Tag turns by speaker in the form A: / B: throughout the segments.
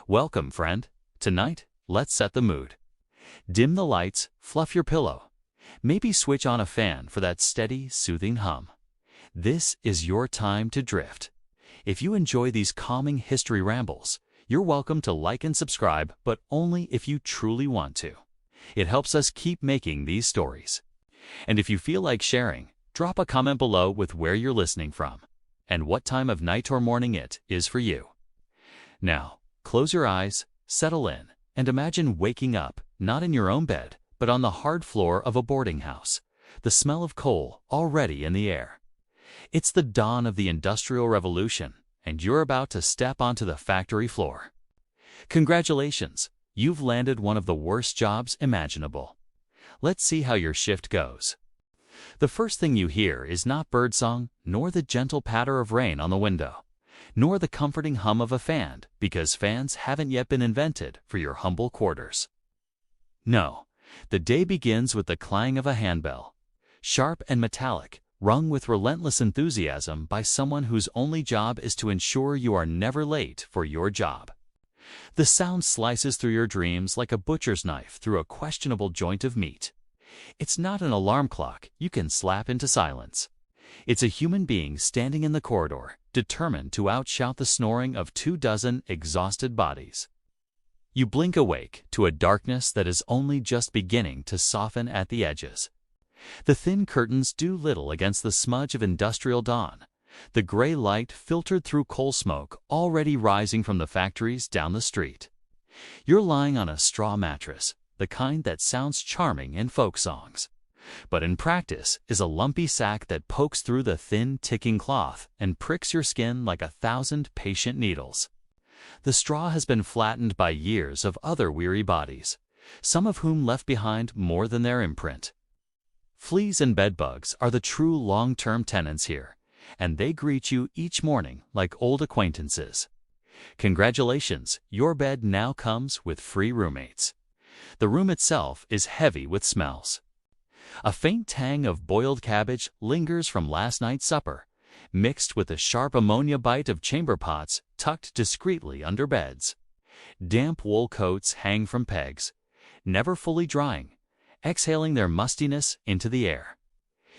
A: Welcome, friend. Tonight, let's set the mood. Dim the lights, fluff your pillow. Maybe switch on a fan for that steady, soothing hum. This is your time to drift. If you enjoy these calming history rambles, you're welcome to like and subscribe, but only if you truly want to. It helps us keep making these stories. And if you feel like sharing, drop a comment below with where you're listening from and what time of night or morning it is for you. Now, close your eyes, settle in, and imagine waking up, not in your own bed, but on the hard floor of a boarding house, the smell of coal already in the air. It's the dawn of the Industrial Revolution, and you're about to step onto the factory floor. Congratulations, you've landed one of the worst jobs imaginable. Let's see how your shift goes. The first thing you hear is not birdsong, nor the gentle patter of rain on the window, nor the comforting hum of a fan, because fans haven't yet been invented for your humble quarters. No, the day begins with the clang of a handbell, sharp and metallic, rung with relentless enthusiasm by someone whose only job is to ensure you are never late for your job. The sound slices through your dreams like a butcher's knife through a questionable joint of meat. It's not an alarm clock you can slap into silence. It's a human being standing in the corridor, determined to outshout the snoring of 24 exhausted bodies. You blink awake to a darkness that is only just beginning to soften at the edges. The thin curtains do little against the smudge of industrial dawn, the gray light filtered through coal smoke already rising from the factories down the street. You're lying on a straw mattress, the kind that sounds charming in folk songs, but in practice is a lumpy sack that pokes through the thin, ticking cloth and pricks your skin like 1,000 patient needles. The straw has been flattened by years of other weary bodies, some of whom left behind more than their imprint. Fleas and bedbugs are the true long-term tenants here, and they greet you each morning like old acquaintances. Congratulations, your bed now comes with free roommates. The room itself is heavy with smells. A faint tang of boiled cabbage lingers from last night's supper, mixed with the sharp ammonia bite of chamber pots tucked discreetly under beds. Damp wool coats hang from pegs, never fully drying, exhaling their mustiness into the air.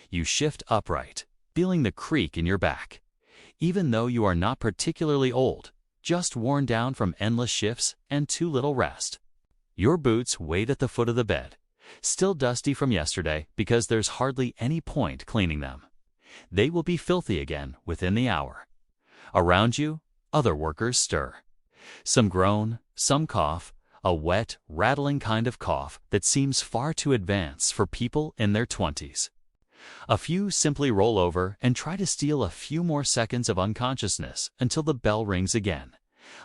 A: You shift upright, feeling the creak in your back. Even though you are not particularly old, just worn down from endless shifts and too little rest. Your boots wait at the foot of the bed, still dusty from yesterday because there's hardly any point cleaning them. They will be filthy again within the hour. Around you, other workers stir. Some groan, some cough, a wet, rattling kind of cough that seems far too advanced for people in their 20s. A few simply roll over and try to steal a few more seconds of unconsciousness until the bell rings again,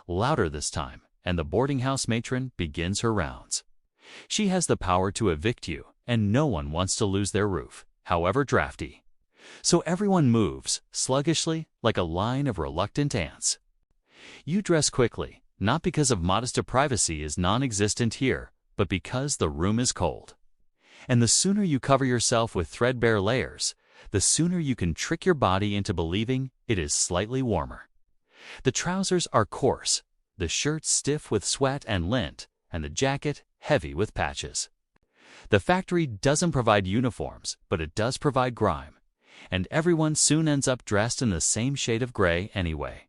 A: louder this time, and the boarding house matron begins her rounds. She has the power to evict you, and no one wants to lose their roof, however drafty. So everyone moves, sluggishly, like a line of reluctant ants. You dress quickly, not because of modesty privacy is non-existent here, but because the room is cold. And the sooner you cover yourself with threadbare layers, the sooner you can trick your body into believing it is slightly warmer. The trousers are coarse, the shirt stiff with sweat and lint, and the jacket heavy with patches. The factory doesn't provide uniforms, but it does provide grime, and everyone soon ends up dressed in the same shade of gray anyway.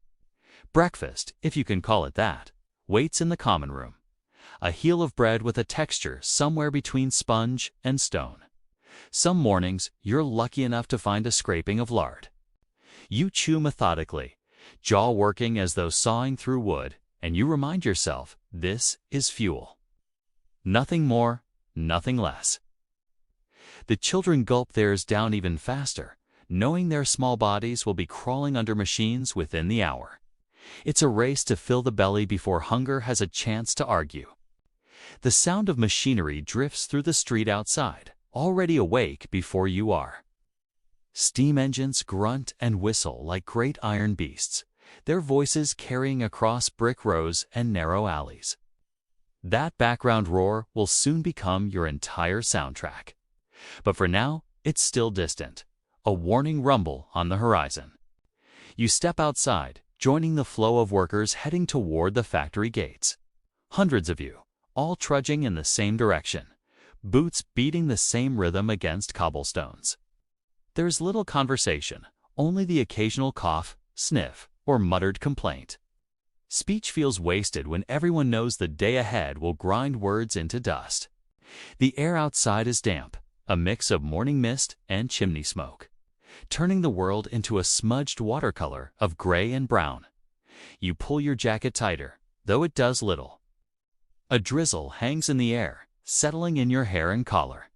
A: Breakfast, if you can call it that, waits in the common room. A heel of bread with a texture somewhere between sponge and stone. Some mornings, you're lucky enough to find a scraping of lard. You chew methodically, jaw working as though sawing through wood, and you remind yourself this is fuel. Nothing more, nothing less. The children gulp theirs down even faster, knowing their small bodies will be crawling under machines within the hour. It's a race to fill the belly before hunger has a chance to argue. The sound of machinery drifts through the street outside, already awake before you are. Steam engines grunt and whistle like great iron beasts, their voices carrying across brick rows and narrow alleys. That background roar will soon become your entire soundtrack. But for now, it's still distant, a warning rumble on the horizon. You step outside, joining the flow of workers heading toward the factory gates. Hundreds of you, all trudging in the same direction, boots beating the same rhythm against cobblestones. There's little conversation, only the occasional cough, sniff, or muttered complaint. Speech feels wasted when everyone knows the day ahead will grind words into dust. The air outside is damp, a mix of morning mist and chimney smoke, turning the world into a smudged watercolor of gray and brown. You pull your jacket tighter, though it does little. A drizzle hangs in the air, settling in your hair and collar.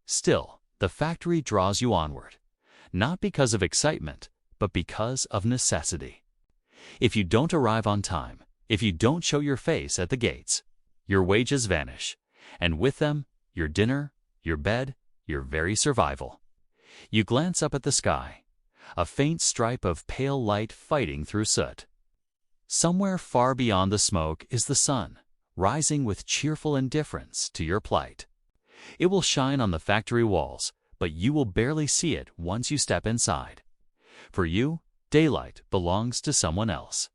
A: Still, the factory draws you onward, not because of excitement, but because of necessity. If you don't arrive on time, if you don't show your face at the gates, your wages vanish, and with them, your dinner, your bed, your very survival. You glance up at the sky, a faint stripe of pale light fighting through soot. Somewhere far beyond the smoke is the sun, rising with cheerful indifference to your plight. It will shine on the factory walls, but you will barely see it once you step inside. For you, daylight belongs to someone else.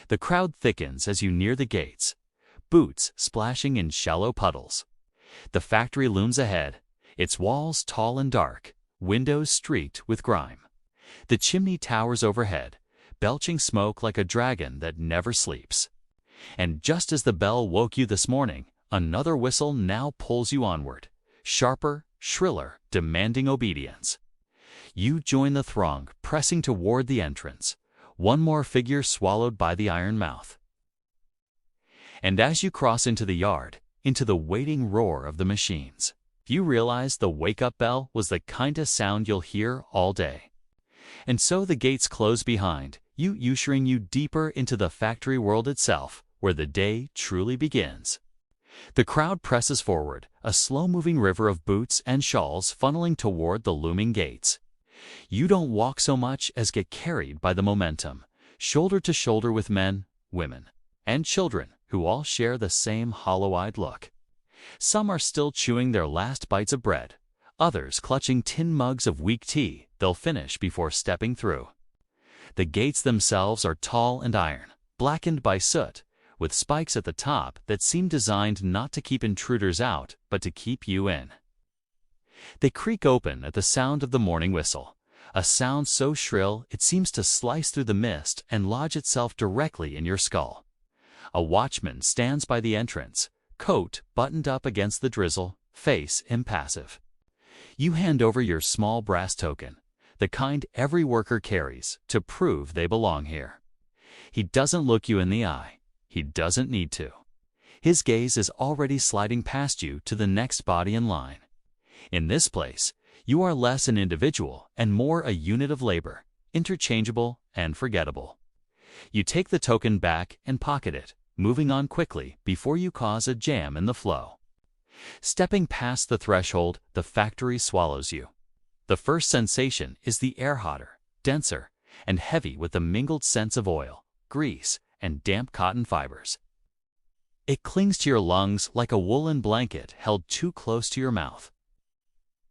A: The crowd thickens as you near the gates, boots splashing in shallow puddles. The factory looms ahead, its walls tall and dark, windows streaked with grime. The chimney towers overhead, belching smoke like a dragon that never sleeps. And just as the bell woke you this morning, another whistle now pulls you onward, sharper, shriller, demanding obedience. You join the throng, pressing toward the entrance, one more figure swallowed by the iron mouth. And as you cross into the yard, into the waiting roar of the machines, you realize the wake-up bell was the kindest sound you'll hear all day. And so the gates close behind you, ushering you deeper into the factory world itself, where the day truly begins. The crowd presses forward, a slow-moving river of boots and shawls funneling toward the looming gates. You don't walk so much as get carried by the momentum, shoulder to shoulder with men, women, and children who all share the same hollow-eyed look. Some are still chewing their last bites of bread, others clutching tin mugs of weak tea they'll finish before stepping through. The gates themselves are tall and iron, blackened by soot, with spikes at the top that seem designed not to keep intruders out, but to keep you in. They creak open at the sound of the morning whistle, a sound so shrill it seems to slice through the mist and lodge itself directly in your skull. A watchman stands by the entrance, coat buttoned up against the drizzle, face impassive. You hand over your small brass token, the kind every worker carries, to prove they belong here. He doesn't look you in the eye. He doesn't need to. His gaze is already sliding past you to the next body in line. In this place, you are less an individual and more a unit of labor, interchangeable and forgettable. You take the token back and pocket it, moving on quickly before you cause a jam in the flow. Stepping past the threshold, the factory swallows you. The first sensation is the air hotter, denser, and heavy with the mingled scents of oil, grease, and damp cotton fibers. It clings to your lungs like a woolen blanket held too close to your mouth.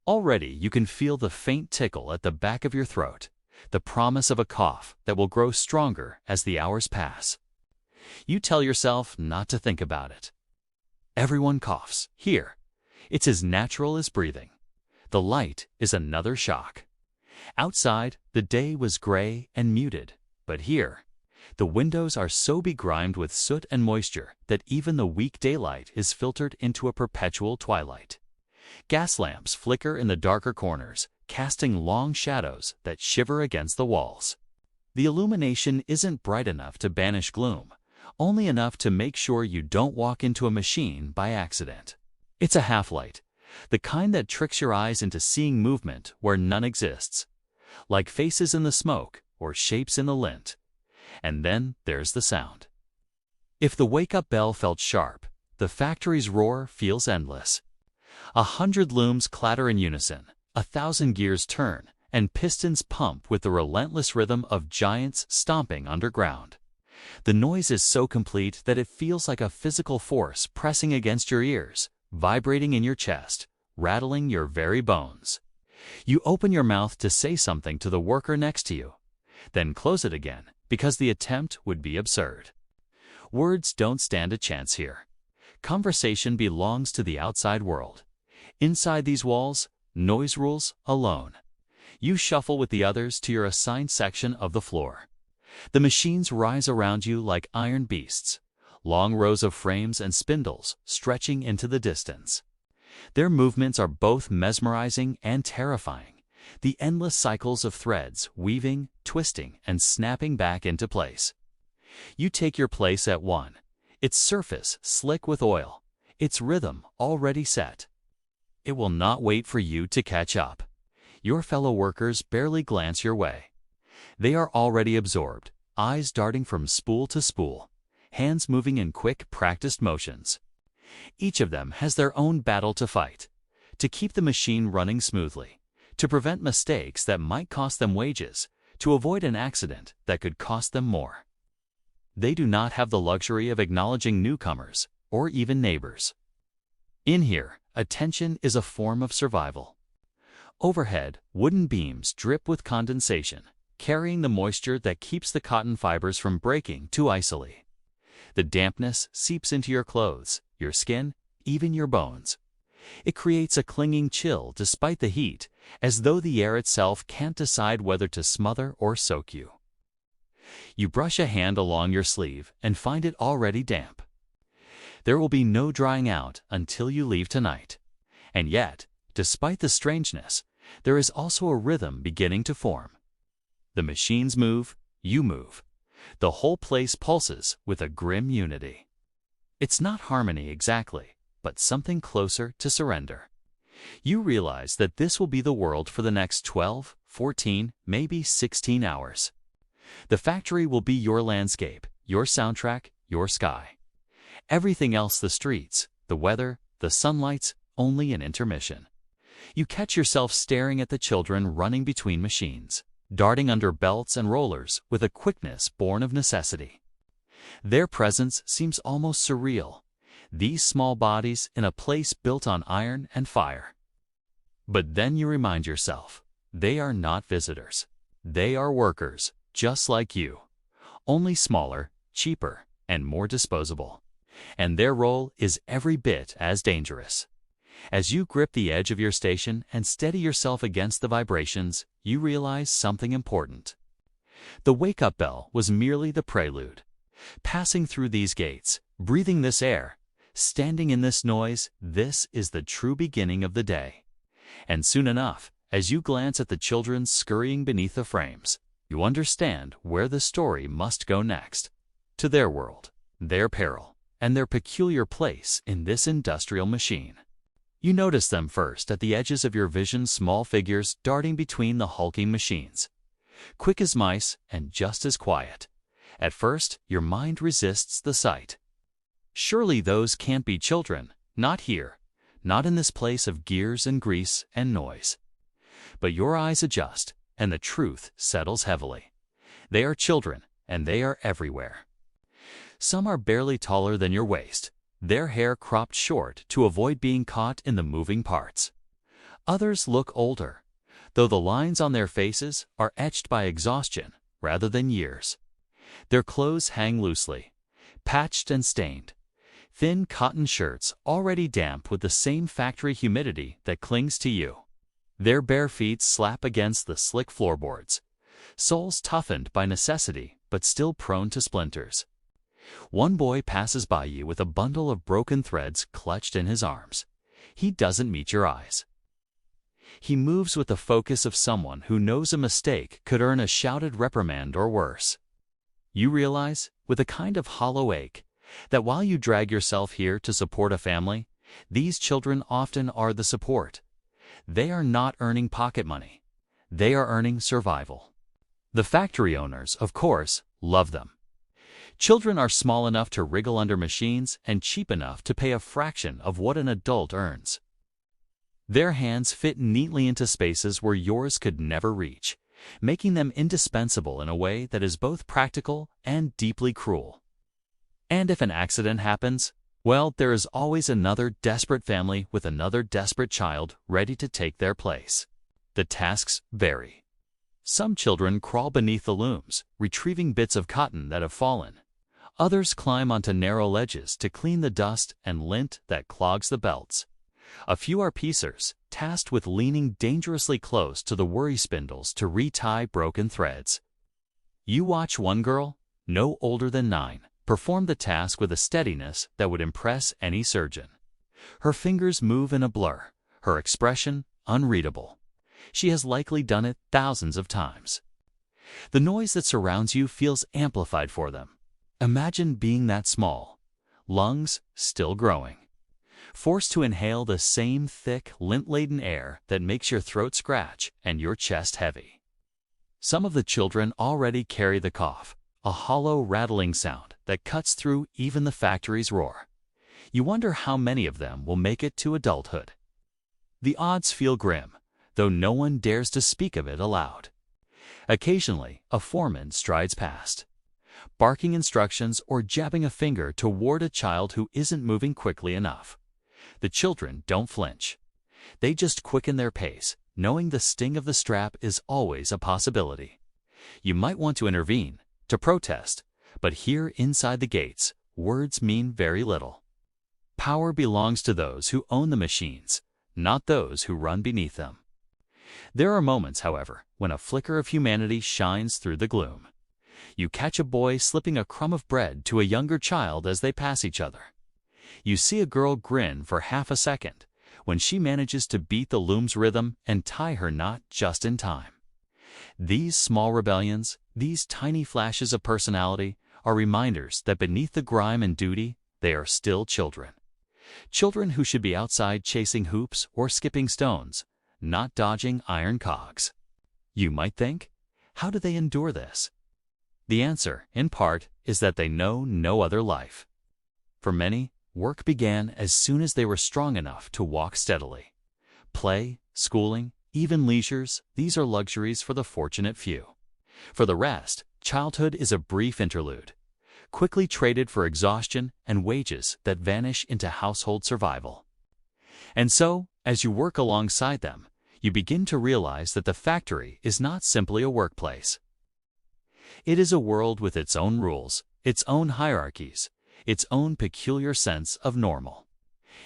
A: Already you can feel the faint tickle at the back of your throat, the promise of a cough that will grow stronger as the hours pass. You tell yourself not to think about it. Everyone coughs, here. It's as natural as breathing. The light is another shock. Outside, the day was gray and muted, but here, the windows are so begrimed with soot and moisture that even the weak daylight is filtered into a perpetual twilight. Gas lamps flicker in the darker corners, casting long shadows that shiver against the walls. The illumination isn't bright enough to banish gloom, only enough to make sure you don't walk into a machine by accident. It's a half-light, the kind that tricks your eyes into seeing movement where none exists, like faces in the smoke or shapes in the lint. And then there's the sound. If the wake-up bell felt sharp, the factory's roar feels endless. 100 looms clatter in unison, 1,000 gears turn, and pistons pump with the relentless rhythm of giants stomping underground. The noise is so complete that it feels like a physical force pressing against your ears, vibrating in your chest, rattling your very bones. You open your mouth to say something to the worker next to you, then close it again, because the attempt would be absurd. Words don't stand a chance here. Conversation belongs to the outside world. Inside these walls, noise rules alone. You shuffle with the others to your assigned section of the floor. The machines rise around you like iron beasts, long rows of frames and spindles stretching into the distance. Their movements are both mesmerizing and terrifying, the endless cycles of threads weaving, twisting, and snapping back into place. You take your place at one, its surface slick with oil, its rhythm already set. It will not wait for you to catch up. Your fellow workers barely glance your way. They are already absorbed, eyes darting from spool to spool, hands moving in quick, practiced motions. Each of them has their own battle to fight, to keep the machine running smoothly, to prevent mistakes that might cost them wages, to avoid an accident that could cost them more. They do not have the luxury of acknowledging newcomers or even neighbors. In here, attention is a form of survival. Overhead, wooden beams drip with condensation, carrying the moisture that keeps the cotton fibers from breaking too icily. The dampness seeps into your clothes, your skin, even your bones. It creates a clinging chill despite the heat, as though the air itself can't decide whether to smother or soak you. You brush a hand along your sleeve and find it already damp. There will be no drying out until you leave tonight. And yet, despite the strangeness, there is also a rhythm beginning to form. The machines move, you move. The whole place pulses with a grim unity. It's not harmony exactly, but something closer to surrender. You realize that this will be the world for the next 12, 14, maybe 16 hours. The factory will be your landscape, your soundtrack, your sky. Everything else, the streets, the weather, the sunlights, only an intermission. You catch yourself staring at the children running between machines, darting under belts and rollers with a quickness born of necessity. Their presence seems almost surreal, these small bodies in a place built on iron and fire. But then you remind yourself, they are not visitors. They are workers, just like you, only smaller, cheaper, and more disposable. And their role is every bit as dangerous. As you grip the edge of your station and steady yourself against the vibrations, you realize something important. The wake-up bell was merely the prelude. Passing through these gates, breathing this air, standing in this noise, this is the true beginning of the day. And soon enough, as you glance at the children scurrying beneath the frames, you understand where the story must go next. To their world, their peril, and their peculiar place in this industrial machine. You notice them first at the edges of your vision, small figures darting between the hulking machines. Quick as mice and just as quiet. At first, your mind resists the sight. Surely those can't be children, not here, not in this place of gears and grease and noise. But your eyes adjust, and the truth settles heavily. They are children, and they are everywhere. Some are barely taller than your waist, their hair cropped short to avoid being caught in the moving parts. Others look older, though the lines on their faces are etched by exhaustion rather than years. Their clothes hang loosely, patched and stained. Thin cotton shirts already damp with the same factory humidity that clings to you. Their bare feet slap against the slick floorboards, soles toughened by necessity but still prone to splinters. One boy passes by you with a bundle of broken threads clutched in his arms. He doesn't meet your eyes. He moves with the focus of someone who knows a mistake could earn a shouted reprimand or worse. You realize, with a kind of hollow ache, that while you drag yourself here to support a family, these children often are the support. They are not earning pocket money. They are earning survival. The factory owners, of course, love them. Children are small enough to wriggle under machines and cheap enough to pay a fraction of what an adult earns. Their hands fit neatly into spaces where yours could never reach, making them indispensable in a way that is both practical and deeply cruel. And if an accident happens, well, there is always another desperate family with another desperate child ready to take their place. The tasks vary. Some children crawl beneath the looms, retrieving bits of cotton that have fallen. Others climb onto narrow ledges to clean the dust and lint that clogs the belts. A few are piecers, tasked with leaning dangerously close to the worry spindles to retie broken threads. You watch one girl, no older than 9, perform the task with a steadiness that would impress any surgeon. Her fingers move in a blur, her expression unreadable. She has likely done it thousands of times. The noise that surrounds you feels amplified for them. Imagine being that small, lungs still growing, forced to inhale the same thick, lint-laden air that makes your throat scratch and your chest heavy. Some of the children already carry the cough, a hollow, rattling sound that cuts through even the factory's roar. You wonder how many of them will make it to adulthood. The odds feel grim, though no one dares to speak of it aloud. Occasionally, a foreman strides past, barking instructions or jabbing a finger toward a child who isn't moving quickly enough. The children don't flinch. They just quicken their pace, knowing the sting of the strap is always a possibility. You might want to intervene, to protest, but here inside the gates, words mean very little. Power belongs to those who own the machines, not those who run beneath them. There are moments, however, when a flicker of humanity shines through the gloom. You catch a boy slipping a crumb of bread to a younger child as they pass each other. You see a girl grin for half a second when she manages to beat the loom's rhythm and tie her knot just in time. These small rebellions, these tiny flashes of personality, are reminders that beneath the grime and duty, they are still children. Children who should be outside chasing hoops or skipping stones, not dodging iron cogs. You might think, how do they endure this? The answer, in part, is that they know no other life. For many, work began as soon as they were strong enough to walk steadily. Play, schooling, even leisures, these are luxuries for the fortunate few. For the rest, childhood is a brief interlude, quickly traded for exhaustion and wages that vanish into household survival. And so, as you work alongside them, you begin to realize that the factory is not simply a workplace. It is a world with its own rules, its own hierarchies, its own peculiar sense of normal.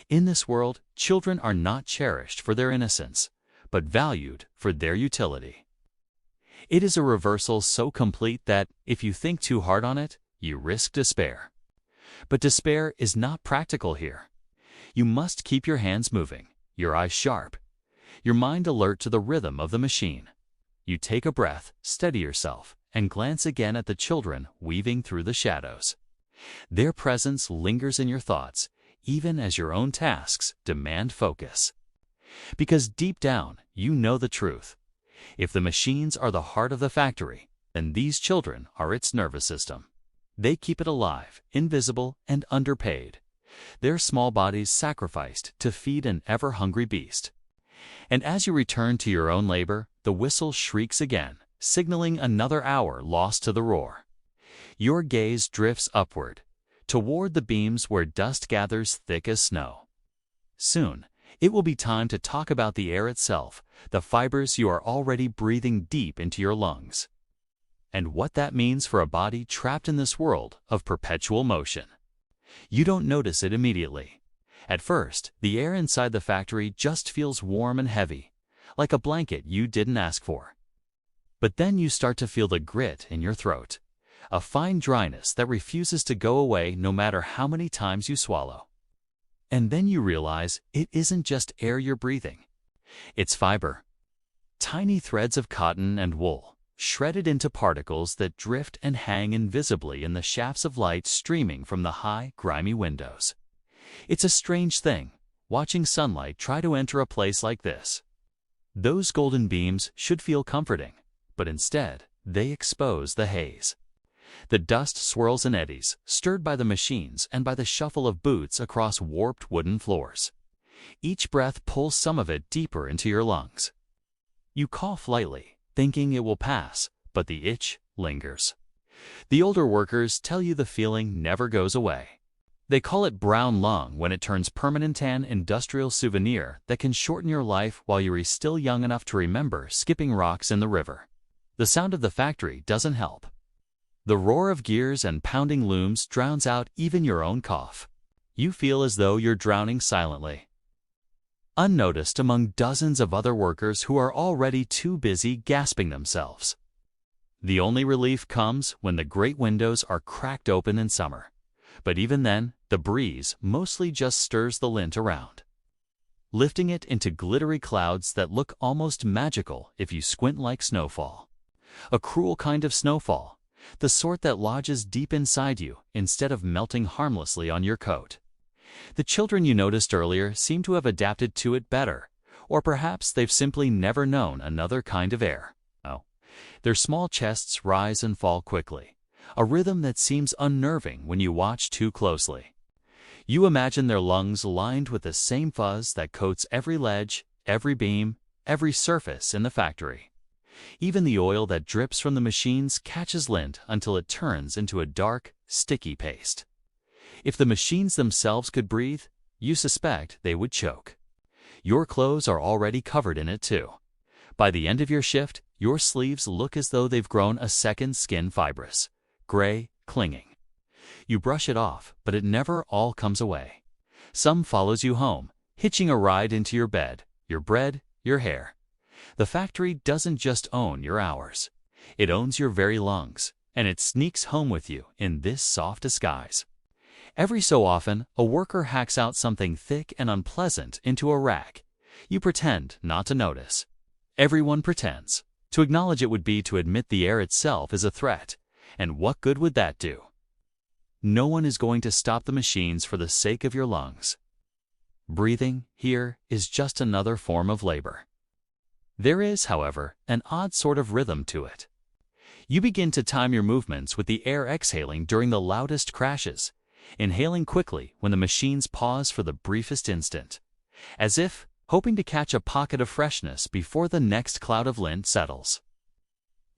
A: In this world, children are not cherished for their innocence, but valued for their utility. It is a reversal so complete that, if you think too hard on it, you risk despair. But despair is not practical here. You must keep your hands moving, your eyes sharp, your mind alert to the rhythm of the machine. You take a breath, steady yourself, and glance again at the children weaving through the shadows. Their presence lingers in your thoughts, even as your own tasks demand focus. Because deep down, you know the truth. If the machines are the heart of the factory, then these children are its nervous system. They keep it alive, invisible, and underpaid. Their small bodies sacrificed to feed an ever-hungry beast. And as you return to your own labor, the whistle shrieks again, signaling another hour lost to the roar. Your gaze drifts upward, toward the beams where dust gathers thick as snow. Soon, it will be time to talk about the air itself, the fibers you are already breathing deep into your lungs, and what that means for a body trapped in this world of perpetual motion. You don't notice it immediately. At first, the air inside the factory just feels warm and heavy, like a blanket you didn't ask for. But then you start to feel the grit in your throat, a fine dryness that refuses to go away no matter how many times you swallow. And then you realize it isn't just air you're breathing. It's fiber. Tiny threads of cotton and wool, shredded into particles that drift and hang invisibly in the shafts of light streaming from the high, grimy windows. It's a strange thing, watching sunlight try to enter a place like this. Those golden beams should feel comforting, but instead, they expose the haze. The dust swirls and eddies, stirred by the machines and by the shuffle of boots across warped wooden floors. Each breath pulls some of it deeper into your lungs. You cough lightly, thinking it will pass, but the itch lingers. The older workers tell you the feeling never goes away. They call it brown lung when it turns permanent, an industrial souvenir that can shorten your life while you're still young enough to remember skipping rocks in the river. the sound of the factory doesn't help. The roar of gears and pounding looms drowns out even your own cough. You feel as though you're drowning silently, unnoticed among dozens of other workers who are already too busy gasping themselves. The only relief comes when the great windows are cracked open in summer. But even then, the breeze mostly just stirs the lint around, lifting it into glittery clouds that look almost magical if you squint like snowfall. A cruel kind of snowfall, the sort that lodges deep inside you instead of melting harmlessly on your coat. The children you noticed earlier seem to have adapted to it better, or perhaps they've simply never known another kind of air. Oh, their small chests rise and fall quickly, a rhythm that seems unnerving when you watch too closely. You imagine their lungs lined with the same fuzz that coats every ledge, every beam, every surface in the factory. Even the oil that drips from the machines catches lint until it turns into a dark, sticky paste. If the machines themselves could breathe, you suspect they would choke. Your clothes are already covered in it too. By the end of your shift, your sleeves look as though they've grown a second skin, fibrous, gray, clinging. You brush it off, but it never all comes away. Some follows you home, hitching a ride into your bed, your bread, your hair. The factory doesn't just own your hours. It owns your very lungs, and it sneaks home with you in this soft disguise. Every so often, a worker hacks out something thick and unpleasant into a rack. You pretend not to notice. Everyone pretends. To acknowledge it would be to admit the air itself is a threat. And what good would that do? No one is going to stop the machines for the sake of your lungs. Breathing, here, is just another form of labor. There is, however, an odd sort of rhythm to it. You begin to time your movements with the air exhaling during the loudest crashes, inhaling quickly when the machines pause for the briefest instant, as if hoping to catch a pocket of freshness before the next cloud of lint settles.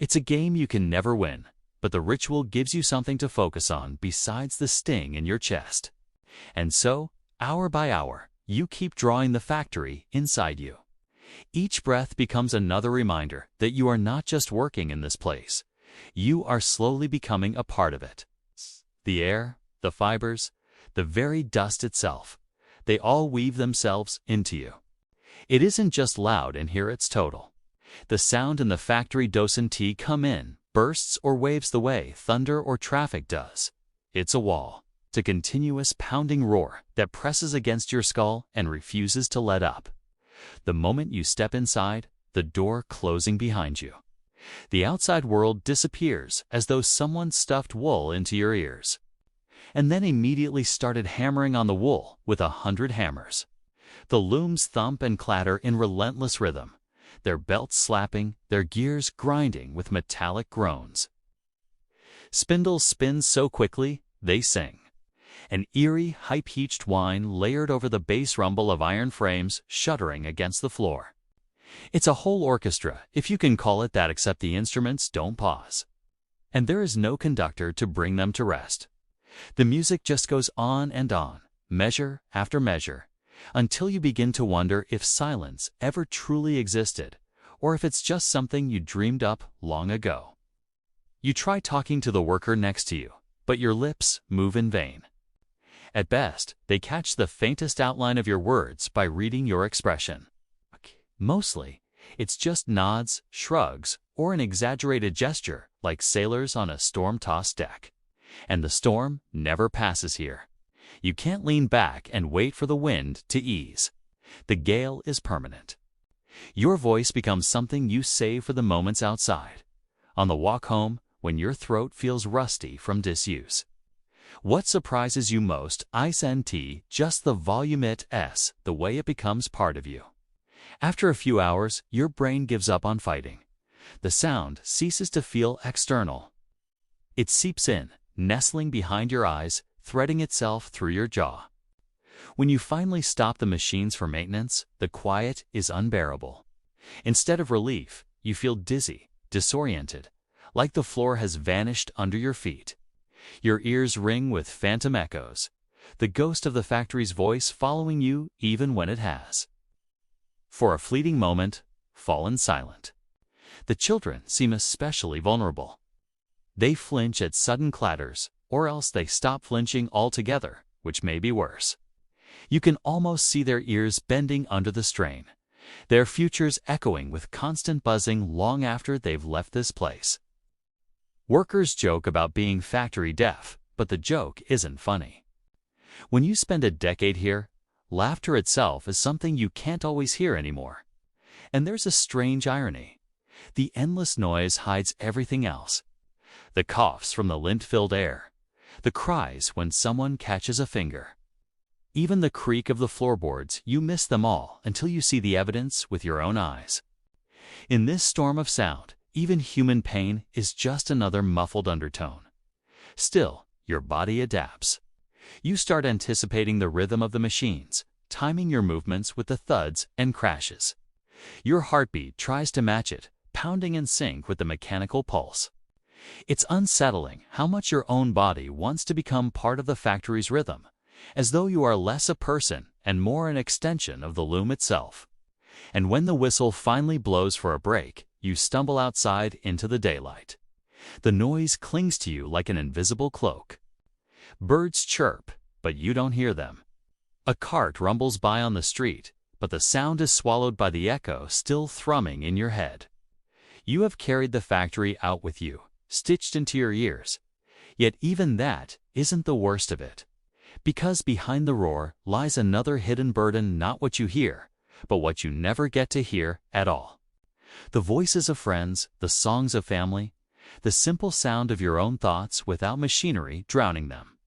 A: It's a game you can never win, but the ritual gives you something to focus on besides the sting in your chest. And so, hour by hour, you keep drawing the factory inside you. Each breath becomes another reminder that you are not just working in this place. You are slowly becoming a part of it. The air, the fibers, the very dust itself, they all weave themselves into you. It isn't just loud in here, it's total. The sound in the factory doesn't come in, bursts or waves the way thunder or traffic does. It's a wall, it's a continuous pounding roar that presses against your skull and refuses to let up. The moment you step inside, the door closing behind you, the outside world disappears as though someone stuffed wool into your ears, and then immediately started hammering on the wool with 100 hammers. The looms thump and clatter in relentless rhythm, their belts slapping, their gears grinding with metallic groans. Spindles spin so quickly, they sing. An eerie, high-pitched whine layered over the bass rumble of iron frames shuddering against the floor. It's a whole orchestra, if you can call it that, except the instruments don't pause. And there is no conductor to bring them to rest. The music just goes on and on, measure after measure, until you begin to wonder if silence ever truly existed, or if it's just something you dreamed up long ago. You try talking to the worker next to you, but your lips move in vain. At best, they catch the faintest outline of your words by reading your expression. Mostly, it's just nods, shrugs, or an exaggerated gesture like sailors on a storm-tossed deck. And the storm never passes here. You can't lean back and wait for the wind to ease. The gale is permanent. Your voice becomes something you save for the moments outside, on the walk home when your throat feels rusty from disuse. What surprises you most isn't just the volume, it's the way it becomes part of you. After a few hours, your brain gives up on fighting. The sound ceases to feel external. It seeps in, nestling behind your eyes, threading itself through your jaw. When you finally stop the machines for maintenance, the quiet is unbearable. Instead of relief, you feel dizzy, disoriented, like the floor has vanished under your feet. Your ears ring with phantom echoes, the ghost of the factory's voice following you even when it has, for a fleeting moment, fallen silent. The children seem especially vulnerable. They flinch at sudden clatters, or else they stop flinching altogether, which may be worse. You can almost see their ears bending under the strain, their futures echoing with constant buzzing long after they've left this place. Workers joke about being factory deaf, but the joke isn't funny. When you spend a decade here, laughter itself is something you can't always hear anymore. And there's a strange irony. The endless noise hides everything else. The coughs from the lint-filled air, the cries when someone catches a finger. Even the creak of the floorboards, you miss them all until you see the evidence with your own eyes. In this storm of sound, even human pain is just another muffled undertone. Still, your body adapts. You start anticipating the rhythm of the machines, timing your movements with the thuds and crashes. Your heartbeat tries to match it, pounding in sync with the mechanical pulse. It's unsettling how much your own body wants to become part of the factory's rhythm, as though you are less a person and more an extension of the loom itself. And when the whistle finally blows for a break, you stumble outside into the daylight. The noise clings to you like an invisible cloak. Birds chirp, but you don't hear them. A cart rumbles by on the street, but the sound is swallowed by the echo still thrumming in your head. You have carried the factory out with you, stitched into your ears. Yet even that isn't the worst of it. Because behind the roar lies another hidden burden, not what you hear, but what you never get to hear at all. The voices of friends, the songs of family, the simple sound of your own thoughts without machinery drowning them.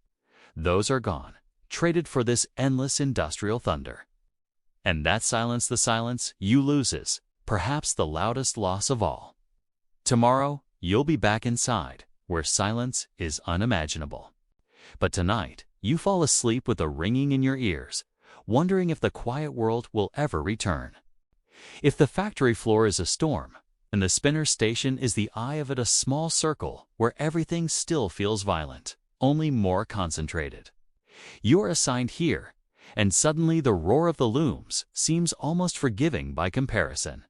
A: Those are gone, traded for this endless industrial thunder. And that silence, the silence you loses, perhaps the loudest loss of all. Tomorrow, you'll be back inside, where silence is unimaginable. But tonight, you fall asleep with a ringing in your ears, wondering if the quiet world will ever return. If the factory floor is a storm, and the spinner station is the eye of it, a small circle where everything still feels violent, only more concentrated. You're assigned here, and suddenly the roar of the looms seems almost forgiving by comparison.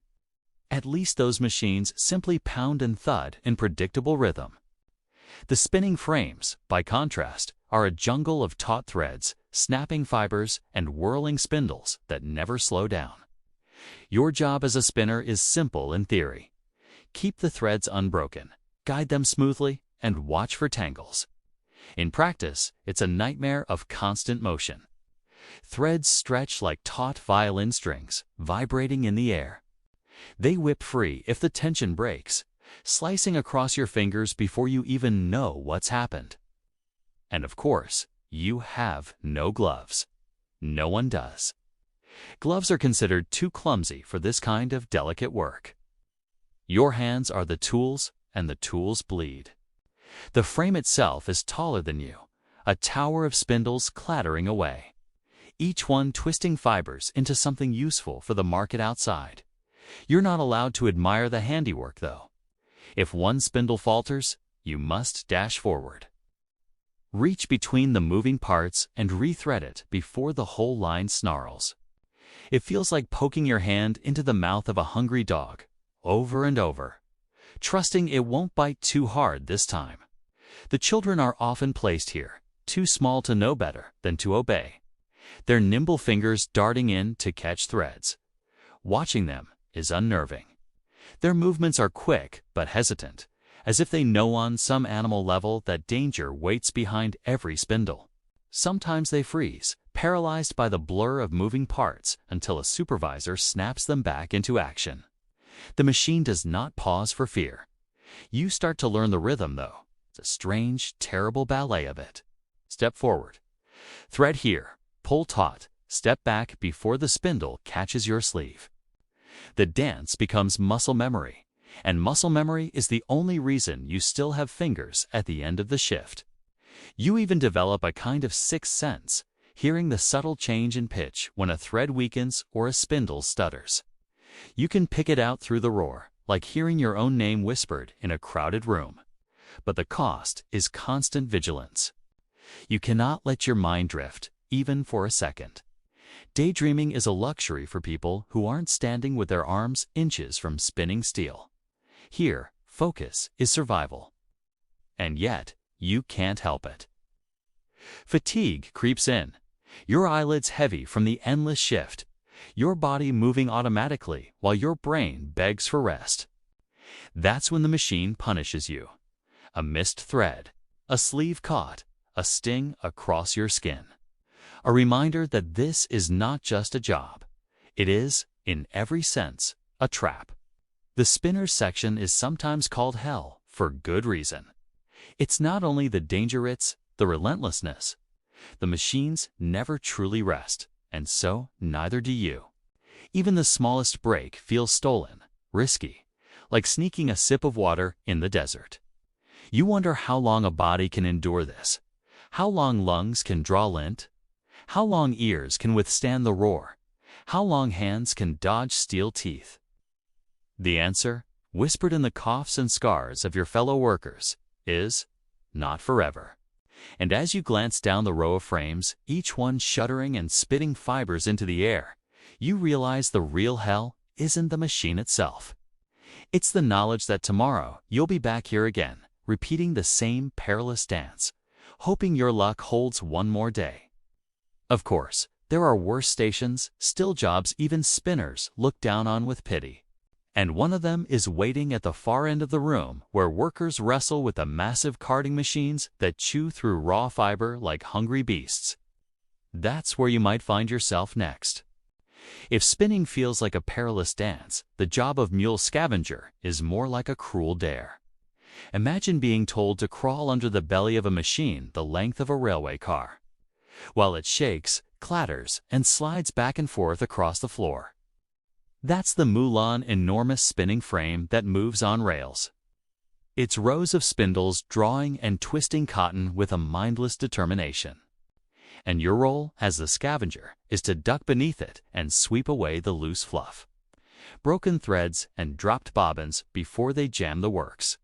A: At least those machines simply pound and thud in predictable rhythm. The spinning frames, by contrast, are a jungle of taut threads, snapping fibers, and whirling spindles that never slow down. Your job as a spinner is simple in theory. Keep the threads unbroken, guide them smoothly, and watch for tangles. In practice, it's a nightmare of constant motion. Threads stretch like taut violin strings, vibrating in the air. They whip free if the tension breaks, slicing across your fingers before you even know what's happened. And of course, you have no gloves. No one does. Gloves are considered too clumsy for this kind of delicate work. Your hands are the tools, and the tools bleed. The frame itself is taller than you, a tower of spindles clattering away, each one twisting fibers into something useful for the market outside. You're not allowed to admire the handiwork, though. If one spindle falters, you must dash forward. Reach between the moving parts and rethread it before the whole line snarls. It feels like poking your hand into the mouth of a hungry dog, over and over, trusting it won't bite too hard this time. The children are often placed here, too small to know better than to obey, their nimble fingers darting in to catch threads. Watching them is unnerving. Their movements are quick but hesitant, as if they know on some animal level that danger waits behind every spindle. Sometimes they freeze, paralyzed by the blur of moving parts until a supervisor snaps them back into action. The machine does not pause for fear. You start to learn the rhythm, though. It's a strange, terrible ballet of it. Step forward. Thread here. Pull taut. Step back before the spindle catches your sleeve. The dance becomes muscle memory, and muscle memory is the only reason you still have fingers at the end of the shift. You even develop a kind of sixth sense, hearing the subtle change in pitch when a thread weakens or a spindle stutters. You can pick it out through the roar, like hearing your own name whispered in a crowded room. But the cost is constant vigilance. You cannot let your mind drift, even for a second. Daydreaming is a luxury for people who aren't standing with their arms inches from spinning steel. Here, focus is survival. And yet, you can't help it. Fatigue creeps in. Your eyelids heavy from the endless shift. Your body moving automatically while your brain begs for rest. That's when the machine punishes you. A missed thread, a sleeve caught, a sting across your skin. A reminder that this is not just a job. It is, in every sense, a trap. The spinner's section is sometimes called hell for good reason. It's not only the danger, it's the relentlessness. The machines never truly rest, and so neither do you. Even the smallest break feels stolen, risky, like sneaking a sip of water in the desert. You wonder how long a body can endure this, how long lungs can draw lint, how long ears can withstand the roar, how long hands can dodge steel teeth. The answer, whispered in the coughs and scars of your fellow workers, is not forever. And as you glance down the row of frames, each one shuddering and spitting fibers into the air, you realize the real hell isn't the machine itself. It's the knowledge that tomorrow you'll be back here again, repeating the same perilous dance, hoping your luck holds one more day. Of course, there are worse stations, still jobs even spinners look down on with pity. And one of them is waiting at the far end of the room where workers wrestle with the massive carding machines that chew through raw fiber like hungry beasts. That's where you might find yourself next. If spinning feels like a perilous dance, the job of mule scavenger is more like a cruel dare. Imagine being told to crawl under the belly of a machine the length of a railway car, while it shakes, clatters, and slides back and forth across the floor. That's the Mulan enormous spinning frame that moves on rails. It's rows of spindles drawing and twisting cotton with a mindless determination. And your role as the scavenger is to duck beneath it and sweep away the loose fluff, broken threads, and dropped bobbins before they jam the works.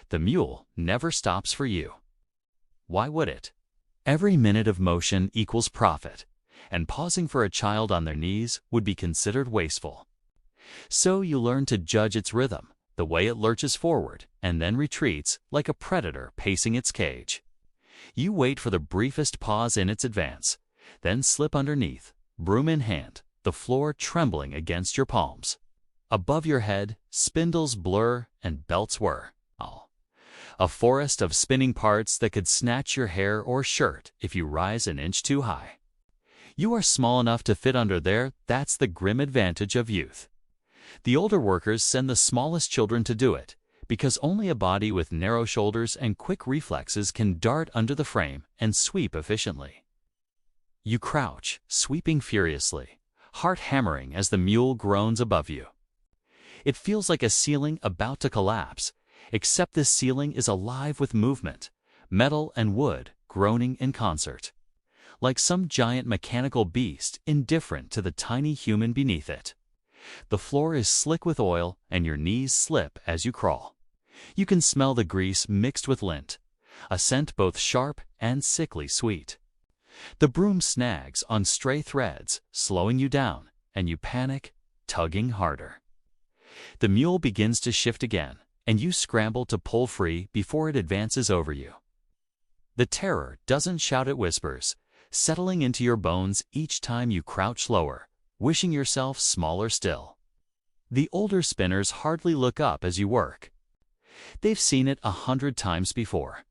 A: The mule never stops for you. Why would it? Every minute of motion equals profit, and pausing for a child on their knees would be considered wasteful. So you learn to judge its rhythm, the way it lurches forward and then retreats like a predator pacing its cage. You wait for the briefest pause in its advance, then slip underneath, broom in hand, the floor trembling against your palms. Above your head, spindles blur and belts whir. A forest of spinning parts that could snatch your hair or shirt if you rise an inch too high. You are small enough to fit under there. That's the grim advantage of youth. The older workers send the smallest children to do it, because only a body with narrow shoulders and quick reflexes can dart under the frame and sweep efficiently. You crouch, sweeping furiously, heart hammering as the mule groans above you. It feels like a ceiling about to collapse, except this ceiling is alive with movement, metal and wood groaning in concert, like some giant mechanical beast indifferent to the tiny human beneath it. The floor is slick with oil and your knees slip as you crawl. You can smell the grease mixed with lint, a scent both sharp and sickly sweet. The broom snags on stray threads, slowing you down, and you panic, tugging harder. The mule begins to shift again, and you scramble to pull free before it advances over you. The terror doesn't shout, it whispers, settling into your bones each time you crouch lower, wishing yourself smaller still. The older spinners hardly look up as you work. They've seen it 100 times before.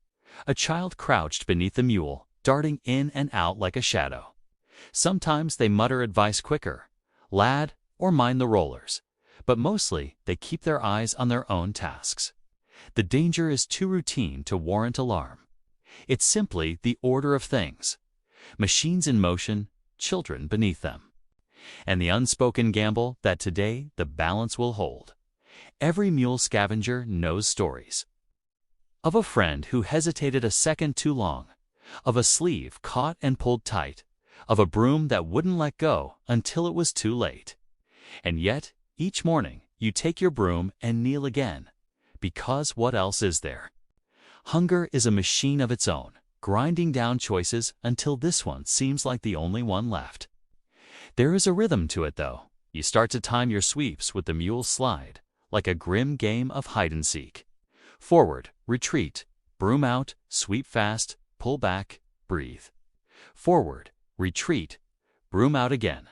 A: A child crouched beneath the mule, darting in and out like a shadow. Sometimes they mutter advice quicker, lad, or mind the rollers, but mostly they keep their eyes on their own tasks. The danger is too routine to warrant alarm. It's simply the order of things. Machines in motion, children beneath them. And the unspoken gamble that today the balance will hold. Every mule scavenger knows stories. Of a friend who hesitated a second too long, of a sleeve caught and pulled tight, of a broom that wouldn't let go until it was too late. And yet, each morning, you take your broom and kneel again, because what else is there? Hunger is a machine of its own, grinding down choices until this one seems like the only one left. There is a rhythm to it, though. You start to time your sweeps with the mule's slide, like a grim game of hide-and-seek. Forward, retreat, broom out, sweep fast, pull back, breathe. Forward, retreat, broom out again.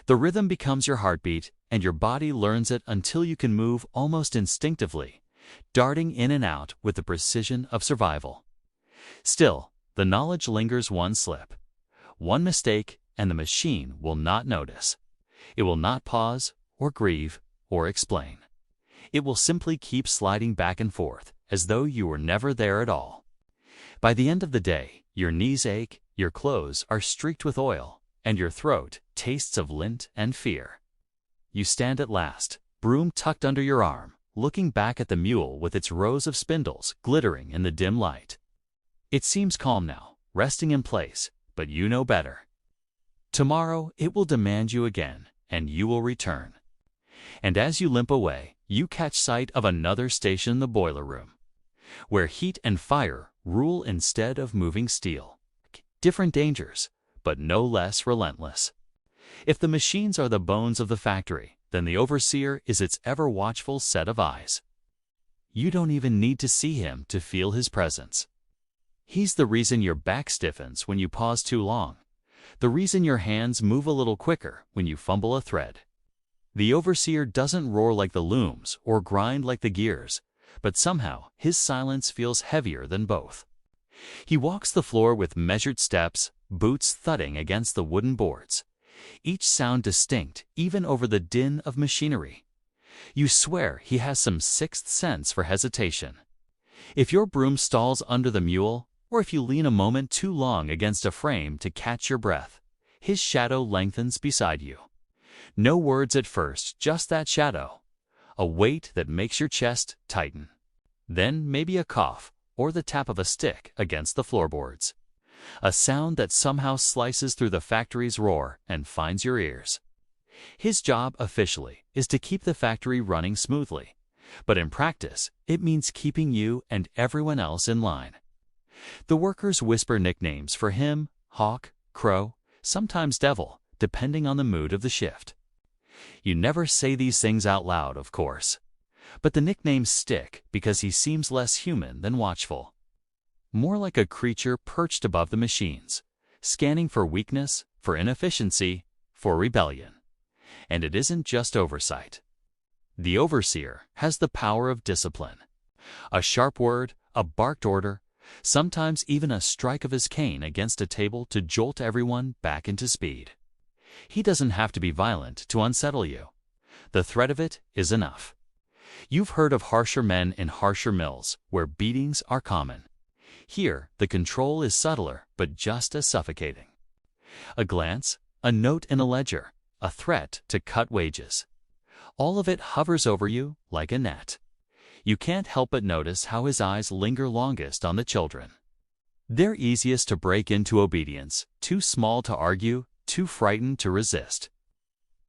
A: The rhythm becomes your heartbeat, and your body learns it until you can move almost instinctively, darting in and out with the precision of survival. Still, the knowledge lingers: one slip, one mistake, and the machine will not notice. It will not pause, or grieve, or explain. It will simply keep sliding back and forth, as though you were never there at all. By the end of the day, your knees ache, your clothes are streaked with oil, and your throat tastes of lint and fear. You stand at last, broom tucked under your arm, looking back at the mule with its rows of spindles glittering in the dim light. It seems calm now, resting in place, but you know better. Tomorrow it will demand you again, and you will return. And as you limp away, you catch sight of another station in the boiler room, where heat and fire rule instead of moving steel. Different dangers, but no less relentless. If the machines are the bones of the factory, then the overseer is its ever-watchful set of eyes. You don't even need to see him to feel his presence. He's the reason your back stiffens when you pause too long, the reason your hands move a little quicker when you fumble a thread. The overseer doesn't roar like the looms or grind like the gears, but somehow his silence feels heavier than both. He walks the floor with measured steps, boots thudding against the wooden boards, each sound distinct even over the din of machinery. You swear he has some sixth sense for hesitation. If your broom stalls under the mule, or if you lean a moment too long against a frame to catch your breath, his shadow lengthens beside you. No words at first, just that shadow, a weight that makes your chest tighten. Then maybe a cough, or the tap of a stick against the floorboards. A sound that somehow slices through the factory's roar and finds your ears. His job officially is to keep the factory running smoothly, but in practice, it means keeping you and everyone else in line. The workers whisper nicknames for him: Hawk, Crow, sometimes Devil, depending on the mood of the shift. You never say these things out loud, of course, but the nicknames stick because he seems less human than watchful. More like a creature perched above the machines, scanning for weakness, for inefficiency, for rebellion. And it isn't just oversight. The overseer has the power of discipline. A sharp word, a barked order, sometimes even a strike of his cane against a table to jolt everyone back into speed. He doesn't have to be violent to unsettle you. The threat of it is enough. You've heard of harsher men in harsher mills, where beatings are common. Here, the control is subtler, but just as suffocating. A glance, a note in a ledger, a threat to cut wages. All of it hovers over you like a net. You can't help but notice how his eyes linger longest on the children. They're easiest to break into obedience, too small to argue, too frightened to resist.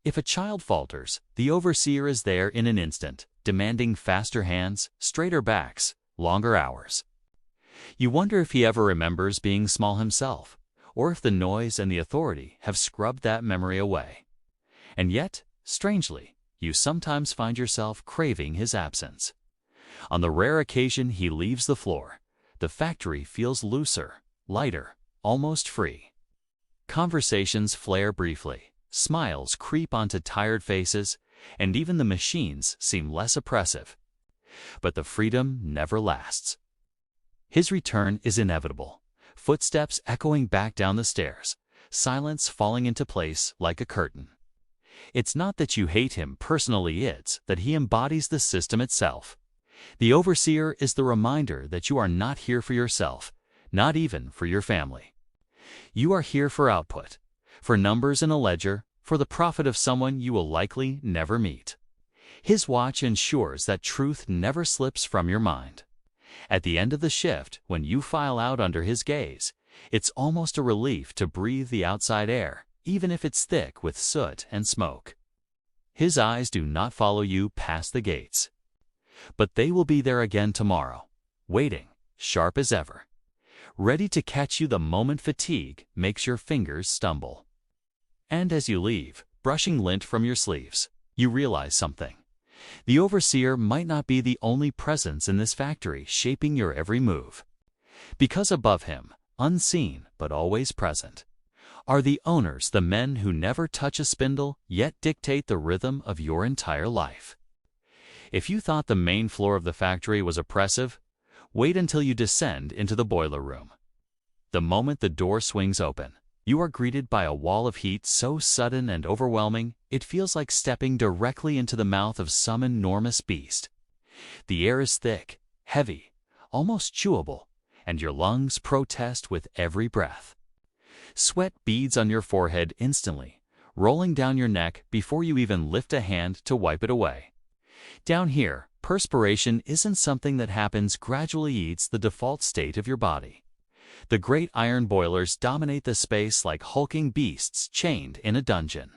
A: If a child falters, the overseer is there in an instant, demanding faster hands, straighter backs, longer hours. You wonder if he ever remembers being small himself, or if the noise and the authority have scrubbed that memory away. And yet, strangely, you sometimes find yourself craving his absence. On the rare occasion he leaves the floor, the factory feels looser, lighter, almost free. Conversations flare briefly, smiles creep onto tired faces, and even the machines seem less oppressive. But the freedom never lasts. His return is inevitable, footsteps echoing back down the stairs, silence falling into place like a curtain. It's not that you hate him personally, it's that he embodies the system itself. The overseer is the reminder that you are not here for yourself, not even for your family. You are here for output, for numbers in a ledger, for the profit of someone you will likely never meet. His watch ensures that truth never slips from your mind. At the end of the shift, when you file out under his gaze, it's almost a relief to breathe the outside air, even if it's thick with soot and smoke. His eyes do not follow you past the gates. But they will be there again tomorrow, waiting, sharp as ever, ready to catch you the moment fatigue makes your fingers stumble. And as you leave, brushing lint from your sleeves, you realize something. The overseer might not be the only presence in this factory shaping your every move. Because above him, unseen but always present, are the owners, the men who never touch a spindle yet dictate the rhythm of your entire life. If you thought the main floor of the factory was oppressive, wait until you descend into the boiler room. The moment the door swings open, you are greeted by a wall of heat so sudden and overwhelming it feels like stepping directly into the mouth of some enormous beast. The air is thick, heavy, almost chewable, and your lungs protest with every breath. Sweat beads on your forehead instantly, rolling down your neck before you even lift a hand to wipe it away. Down here, perspiration isn't something that happens gradually, it's the default state of your body. The great iron boilers dominate the space like hulking beasts chained in a dungeon.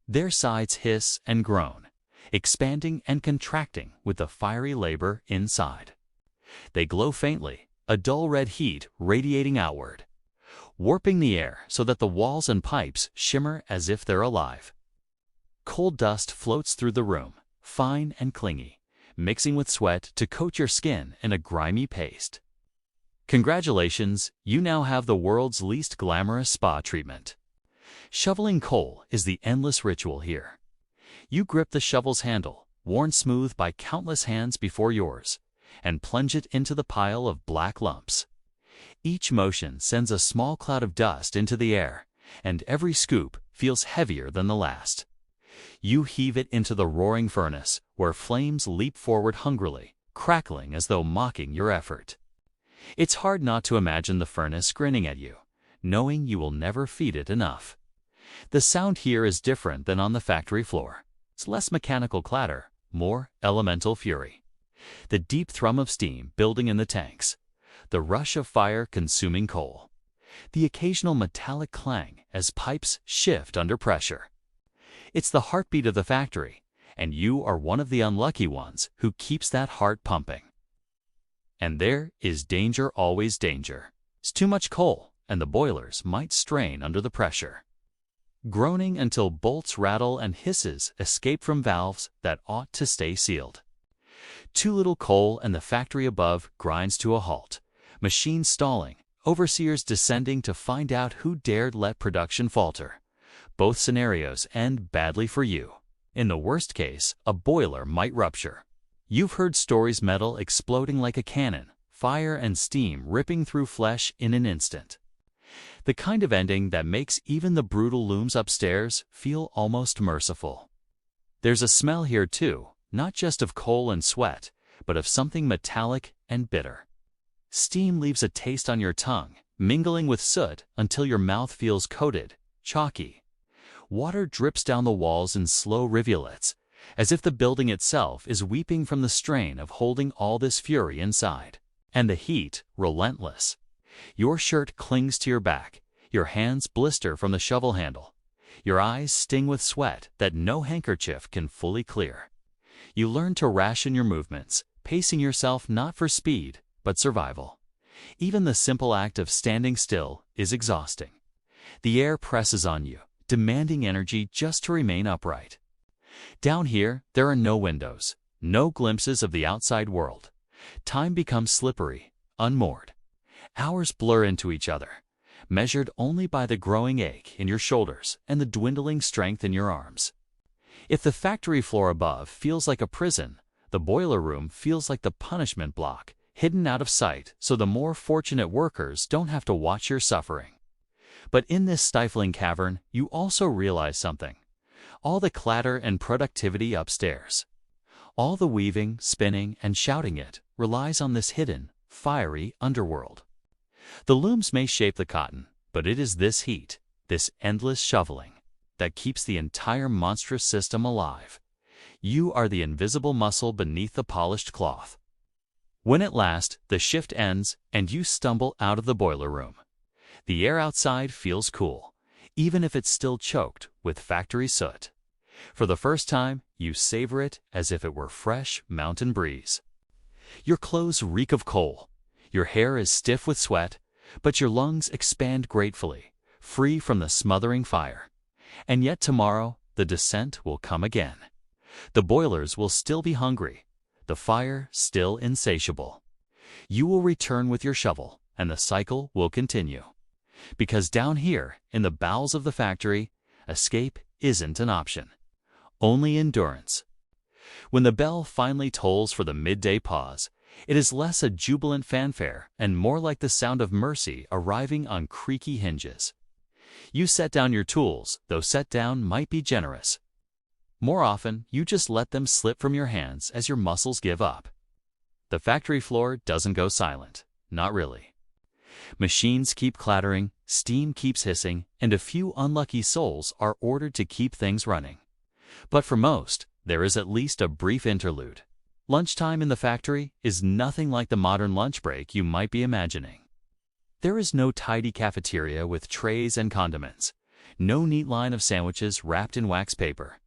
A: Their sides hiss and groan, expanding and contracting with the fiery labor inside. They glow faintly, a dull red heat radiating outward, warping the air so that the walls and pipes shimmer as if they're alive. Cold dust floats through the room, fine and clingy, mixing with sweat to coat your skin in a grimy paste. Congratulations, you now have the world's least glamorous spa treatment. Shoveling coal is the endless ritual here. You grip the shovel's handle, worn smooth by countless hands before yours, and plunge it into the pile of black lumps. Each motion sends a small cloud of dust into the air, and every scoop feels heavier than the last. You heave it into the roaring furnace, where flames leap forward hungrily, crackling as though mocking your effort. It's hard not to imagine the furnace grinning at you, knowing you will never feed it enough. The sound here is different than on the factory floor. It's less mechanical clatter, more elemental fury. The deep thrum of steam building in the tanks, the rush of fire consuming coal, the occasional metallic clang as pipes shift under pressure. It's the heartbeat of the factory, and you are one of the unlucky ones who keeps that heart pumping. And there is danger, always danger. It's too much coal, and the boilers might strain under the pressure. Groaning until bolts rattle and hisses escape from valves that ought to stay sealed. Too little coal and the factory above grinds to a halt, machines stalling, overseers descending to find out who dared let production falter. Both scenarios end badly for you. In the worst case, a boiler might rupture. You've heard stories, metal exploding like a cannon, fire and steam ripping through flesh in an instant. The kind of ending that makes even the brutal looms upstairs feel almost merciful. There's a smell here too, not just of coal and sweat, but of something metallic and bitter. Steam leaves a taste on your tongue, mingling with soot until your mouth feels coated, chalky. Water drips down the walls in slow rivulets, as if the building itself is weeping from the strain of holding all this fury inside. And the heat, relentless. Your shirt clings to your back, your hands blister from the shovel handle, your eyes sting with sweat that no handkerchief can fully clear. You learn to ration your movements, pacing yourself not for speed, but survival. Even the simple act of standing still is exhausting. The air presses on you, demanding energy just to remain upright. Down here, there are no windows, no glimpses of the outside world. Time becomes slippery, unmoored. Hours blur into each other, measured only by the growing ache in your shoulders and the dwindling strength in your arms. If the factory floor above feels like a prison, the boiler room feels like the punishment block, hidden out of sight so the more fortunate workers don't have to watch your suffering. But in this stifling cavern, you also realize something. All the clatter and productivity upstairs, all the weaving, spinning, and shouting it relies on this hidden, fiery underworld. The looms may shape the cotton, but it is this heat, this endless shoveling, that keeps the entire monstrous system alive. You are the invisible muscle beneath the polished cloth. When at last the shift ends and you stumble out of the boiler room, the air outside feels cool, even if it's still choked with factory soot. For the first time, you savor it as if it were fresh mountain breeze. Your clothes reek of coal. Your hair is stiff with sweat, but your lungs expand gratefully, free from the smothering fire. And yet tomorrow, the descent will come again. The boilers will still be hungry, the fire still insatiable. You will return with your shovel, and the cycle will continue. Because down here, in the bowels of the factory, escape isn't an option. Only endurance. When the bell finally tolls for the midday pause, it is less a jubilant fanfare and more like the sound of mercy arriving on creaky hinges. You set down your tools, though set down might be generous. More often, you just let them slip from your hands as your muscles give up. The factory floor doesn't go silent. Not really. Machines keep clattering, steam keeps hissing, and a few unlucky souls are ordered to keep things running. But for most, there is at least a brief interlude. Lunchtime in the factory is nothing like the modern lunch break you might be imagining. There is no tidy cafeteria with trays and condiments, no neat line of sandwiches wrapped in wax paper.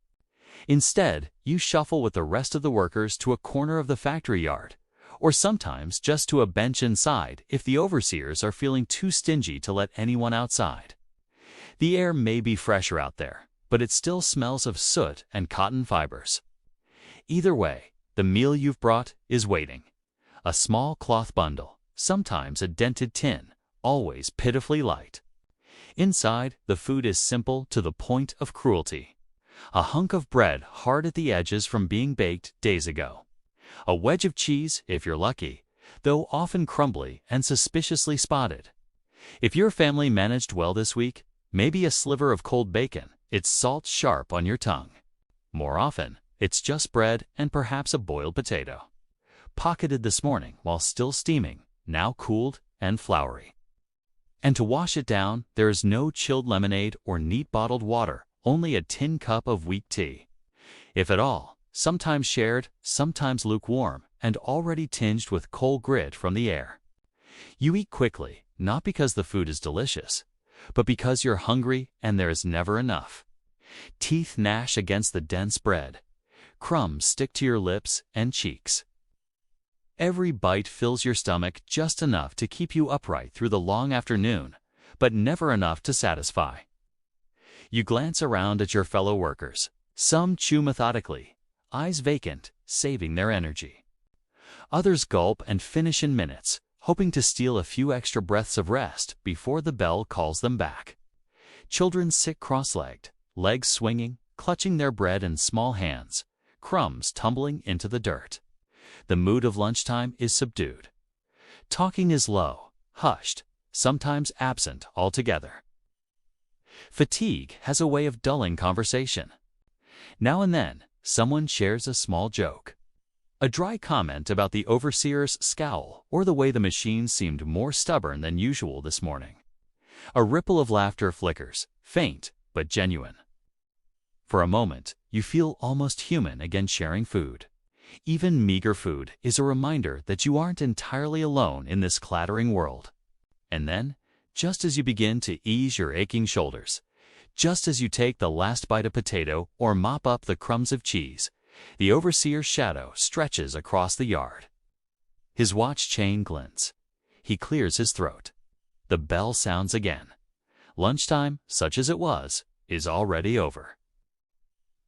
A: Instead, you shuffle with the rest of the workers to a corner of the factory yard, or sometimes just to a bench inside if the overseers are feeling too stingy to let anyone outside. The air may be fresher out there, but it still smells of soot and cotton fibers. Either way, the meal you've brought is waiting. A small cloth bundle, sometimes a dented tin, always pitifully light. Inside, the food is simple to the point of cruelty. A hunk of bread hard at the edges from being baked days ago. A wedge of cheese, if you're lucky, though often crumbly and suspiciously spotted. If your family managed well this week, maybe a sliver of cold bacon, its salt sharp on your tongue. More often, it's just bread and perhaps a boiled potato. Pocketed this morning while still steaming, now cooled and floury. And to wash it down, there is no chilled lemonade or neat bottled water, only a tin cup of weak tea. If at all, sometimes shared, sometimes lukewarm, and already tinged with coal grit from the air. You eat quickly, not because the food is delicious, but because you're hungry and there is never enough. Teeth gnash against the dense bread. Crumbs stick to your lips and cheeks. Every bite fills your stomach just enough to keep you upright through the long afternoon, but never enough to satisfy. You glance around at your fellow workers. Some chew methodically, eyes vacant, saving their energy. Others gulp and finish in minutes, hoping to steal a few extra breaths of rest before the bell calls them back. Children sit cross-legged, legs swinging, clutching their bread in small hands, crumbs tumbling into the dirt. The mood of lunchtime is subdued. Talking is low, hushed, sometimes absent altogether. Fatigue has a way of dulling conversation. Now and then, someone shares a small joke. A dry comment about the overseer's scowl or the way the machine seemed more stubborn than usual this morning. A ripple of laughter flickers, faint but genuine. For a moment, you feel almost human again sharing food. Even meager food is a reminder that you aren't entirely alone in this clattering world. And then, just as you begin to ease your aching shoulders, just as you take the last bite of potato or mop up the crumbs of cheese, the overseer's shadow stretches across the yard. His watch chain glints. He clears his throat. The bell sounds again. Lunchtime, such as it was, is already over.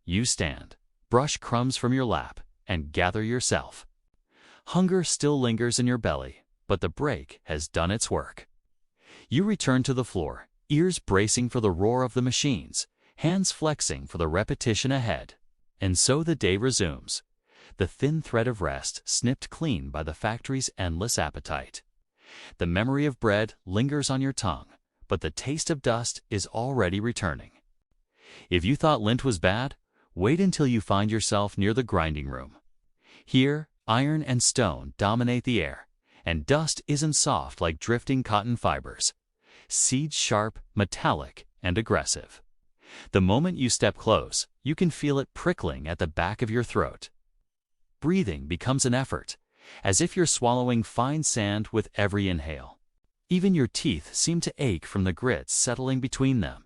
A: You stand, brush crumbs from your lap, and gather yourself. Hunger still lingers in your belly, but the break has done its work. You return to the floor, ears bracing for the roar of the machines, hands flexing for the repetition ahead. And so the day resumes, the thin thread of rest snipped clean by the factory's endless appetite. The memory of bread lingers on your tongue, but the taste of dust is already returning. If you thought lint was bad, wait until you find yourself near the grinding room. Here, iron and stone dominate the air, and dust isn't soft like drifting cotton fibers. Seeds sharp, metallic, and aggressive. The moment you step close, you can feel it prickling at the back of your throat. Breathing becomes an effort, as if you're swallowing fine sand with every inhale. Even your teeth seem to ache from the grit settling between them,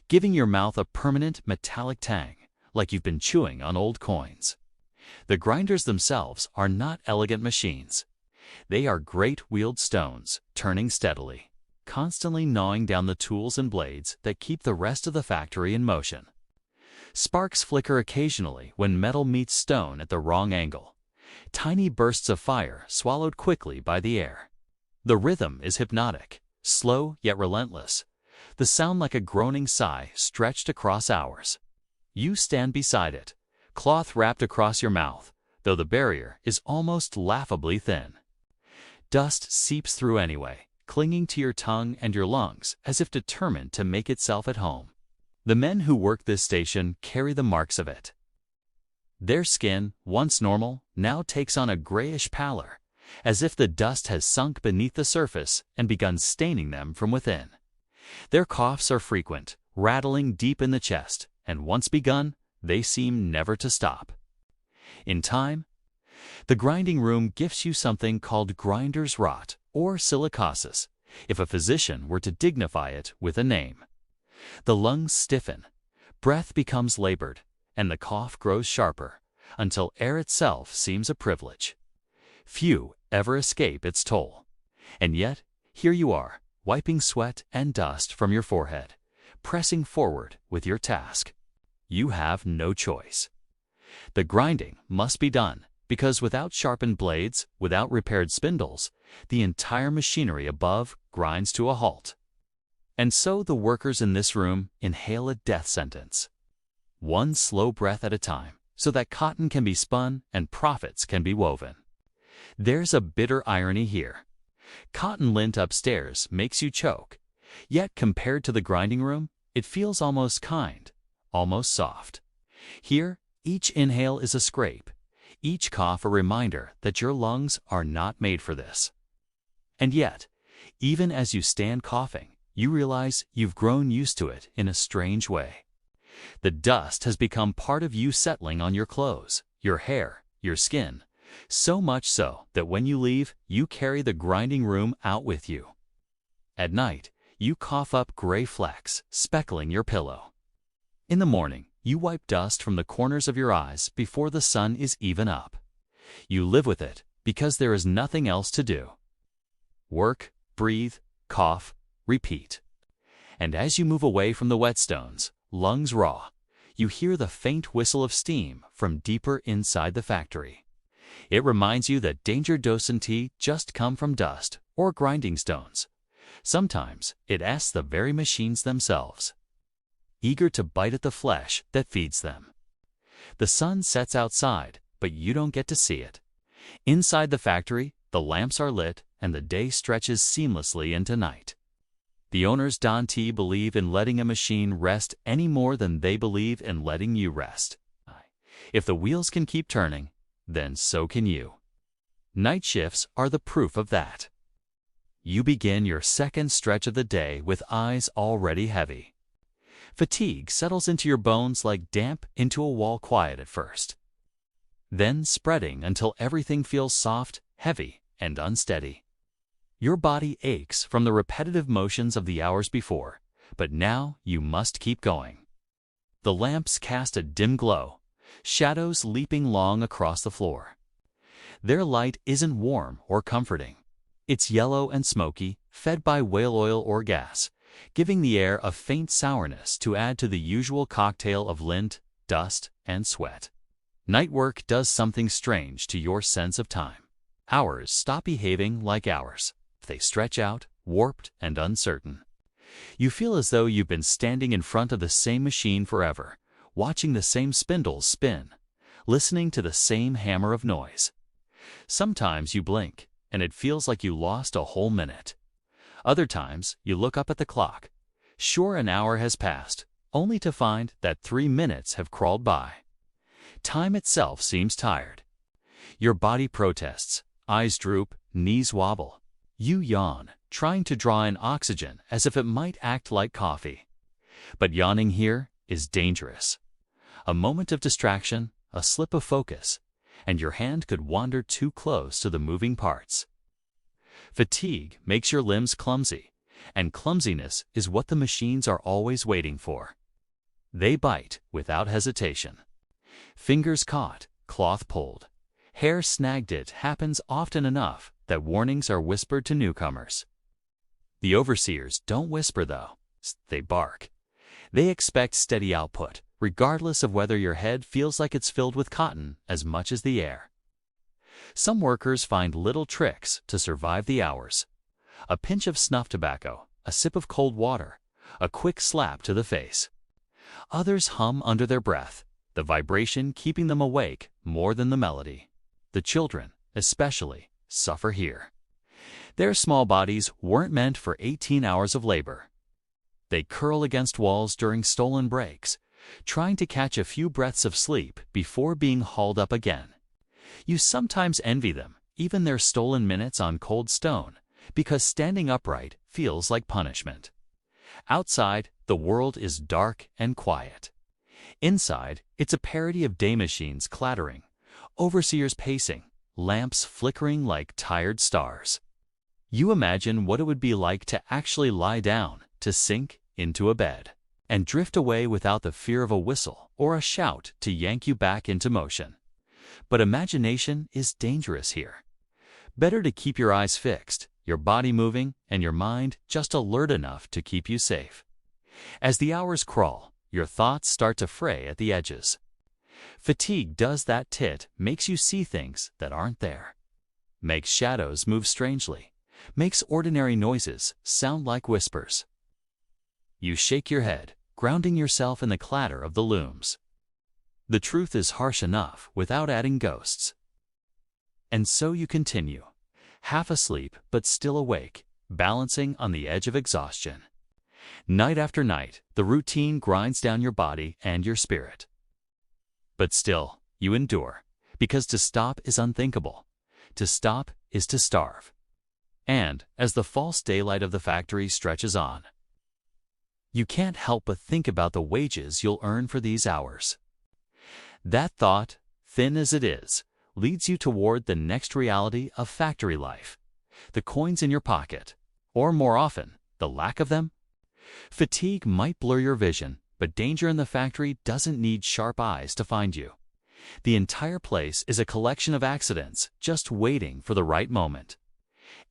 A: giving your mouth a permanent metallic tang, like you've been chewing on old coins. The grinders themselves are not elegant machines. They are great wheeled stones, turning steadily, constantly gnawing down the tools and blades that keep the rest of the factory in motion. Sparks flicker occasionally when metal meets stone at the wrong angle. Tiny bursts of fire swallowed quickly by the air. The rhythm is hypnotic, slow yet relentless. The sound like a groaning sigh stretched across hours. You stand beside it, cloth wrapped across your mouth, though the barrier is almost laughably thin. Dust seeps through anyway, clinging to your tongue and your lungs as if determined to make itself at home. The men who work this station carry the marks of it. Their skin, once normal, now takes on a grayish pallor, as if the dust has sunk beneath the surface and begun staining them from within. Their coughs are frequent, rattling deep in the chest, and once begun, they seem never to stop. In time, the grinding room gives you something called grinder's rot or silicosis, if a physician were to dignify it with a name. The lungs stiffen, breath becomes labored, and the cough grows sharper, until air itself seems a privilege. Few ever escape its toll. And yet, here you are, wiping sweat and dust from your forehead, pressing forward with your task. You have no choice. The grinding must be done, because without sharpened blades, without repaired spindles, the entire machinery above grinds to a halt. And so the workers in this room inhale a death sentence. One slow breath at a time, so that cotton can be spun and profits can be woven. There's a bitter irony here. Cotton lint upstairs makes you choke, yet compared to the grinding room, it feels almost kind, almost soft. Here, each inhale is a scrape, each cough a reminder that your lungs are not made for this. And yet, even as you stand coughing, you realize you've grown used to it in a strange way. The dust has become part of you, settling on your clothes, your hair, your skin, so much so that when you leave, you carry the grinding room out with you. At night, you cough up gray flecks, speckling your pillow. In the morning, you wipe dust from the corners of your eyes before the sun is even up. You live with it because there is nothing else to do. Work, breathe, cough, repeat. And as you move away from the whetstones, lungs raw, you hear the faint whistle of steam from deeper inside the factory. It reminds you that danger doesn't just come from dust or grinding stones. Sometimes it asks the very machines themselves, eager to bite at the flesh that feeds them. The sun sets outside, but you don't get to see it. Inside the factory, the lamps are lit and the day stretches seamlessly into night. The owners don't believe in letting a machine rest any more than they believe in letting you rest. If the wheels can keep turning, then so can you. Night shifts are the proof of that. You begin your second stretch of the day with eyes already heavy. Fatigue settles into your bones like damp into a wall, quiet at first, then spreading until everything feels soft, heavy, and unsteady. Your body aches from the repetitive motions of the hours before, but now you must keep going. The lamps cast a dim glow, shadows leaping long across the floor. Their light isn't warm or comforting. It's yellow and smoky, fed by whale oil or gas, giving the air a faint sourness to add to the usual cocktail of lint, dust, and sweat. Night work does something strange to your sense of time. Hours stop behaving like hours. They stretch out, warped and uncertain. You feel as though you've been standing in front of the same machine forever, watching the same spindles spin, listening to the same hammer of noise. Sometimes you blink, and it feels like you lost a whole minute. Other times, you look up at the clock, sure an hour has passed, only to find that 3 minutes have crawled by. Time itself seems tired. Your body protests, eyes droop, knees wobble. You yawn, trying to draw in oxygen as if it might act like coffee. But yawning here is dangerous. A moment of distraction, a slip of focus, and your hand could wander too close to the moving parts. Fatigue makes your limbs clumsy, and clumsiness is what the machines are always waiting for. They bite without hesitation. Fingers caught, cloth pulled. Hair snagged. It happens often enough that warnings are whispered to newcomers. The overseers don't whisper though, they bark. They expect steady output, regardless of whether your head feels like it's filled with cotton as much as the air. Some workers find little tricks to survive the hours. A pinch of snuff tobacco, a sip of cold water, a quick slap to the face. Others hum under their breath, the vibration keeping them awake more than the melody. The children, especially, suffer here. Their small bodies weren't meant for 18 hours of labor. They curl against walls during stolen breaks, trying to catch a few breaths of sleep before being hauled up again. You sometimes envy them, even their stolen minutes on cold stone, because standing upright feels like punishment. Outside, the world is dark and quiet. Inside, it's a parody of day machines clattering, overseers pacing, lamps flickering like tired stars. You imagine what it would be like to actually lie down, to sink into a bed, and drift away without the fear of a whistle or a shout to yank you back into motion. But imagination is dangerous here. Better to keep your eyes fixed, your body moving, and your mind just alert enough to keep you safe. As the hours crawl, your thoughts start to fray at the edges. Fatigue does that. It makes you see things that aren't there, makes shadows move strangely, makes ordinary noises sound like whispers. You shake your head, grounding yourself in the clatter of the looms. The truth is harsh enough without adding ghosts. And so you continue, half asleep but still awake, balancing on the edge of exhaustion. Night after night, the routine grinds down your body and your spirit. But still, you endure, because to stop is unthinkable. To stop is to starve. And, as the false daylight of the factory stretches on, you can't help but think about the wages you'll earn for these hours. That thought, thin as it is, leads you toward the next reality of factory life. The coins in your pocket, or more often, the lack of them. Fatigue might blur your vision, but danger in the factory doesn't need sharp eyes to find you. The entire place is a collection of accidents just waiting for the right moment.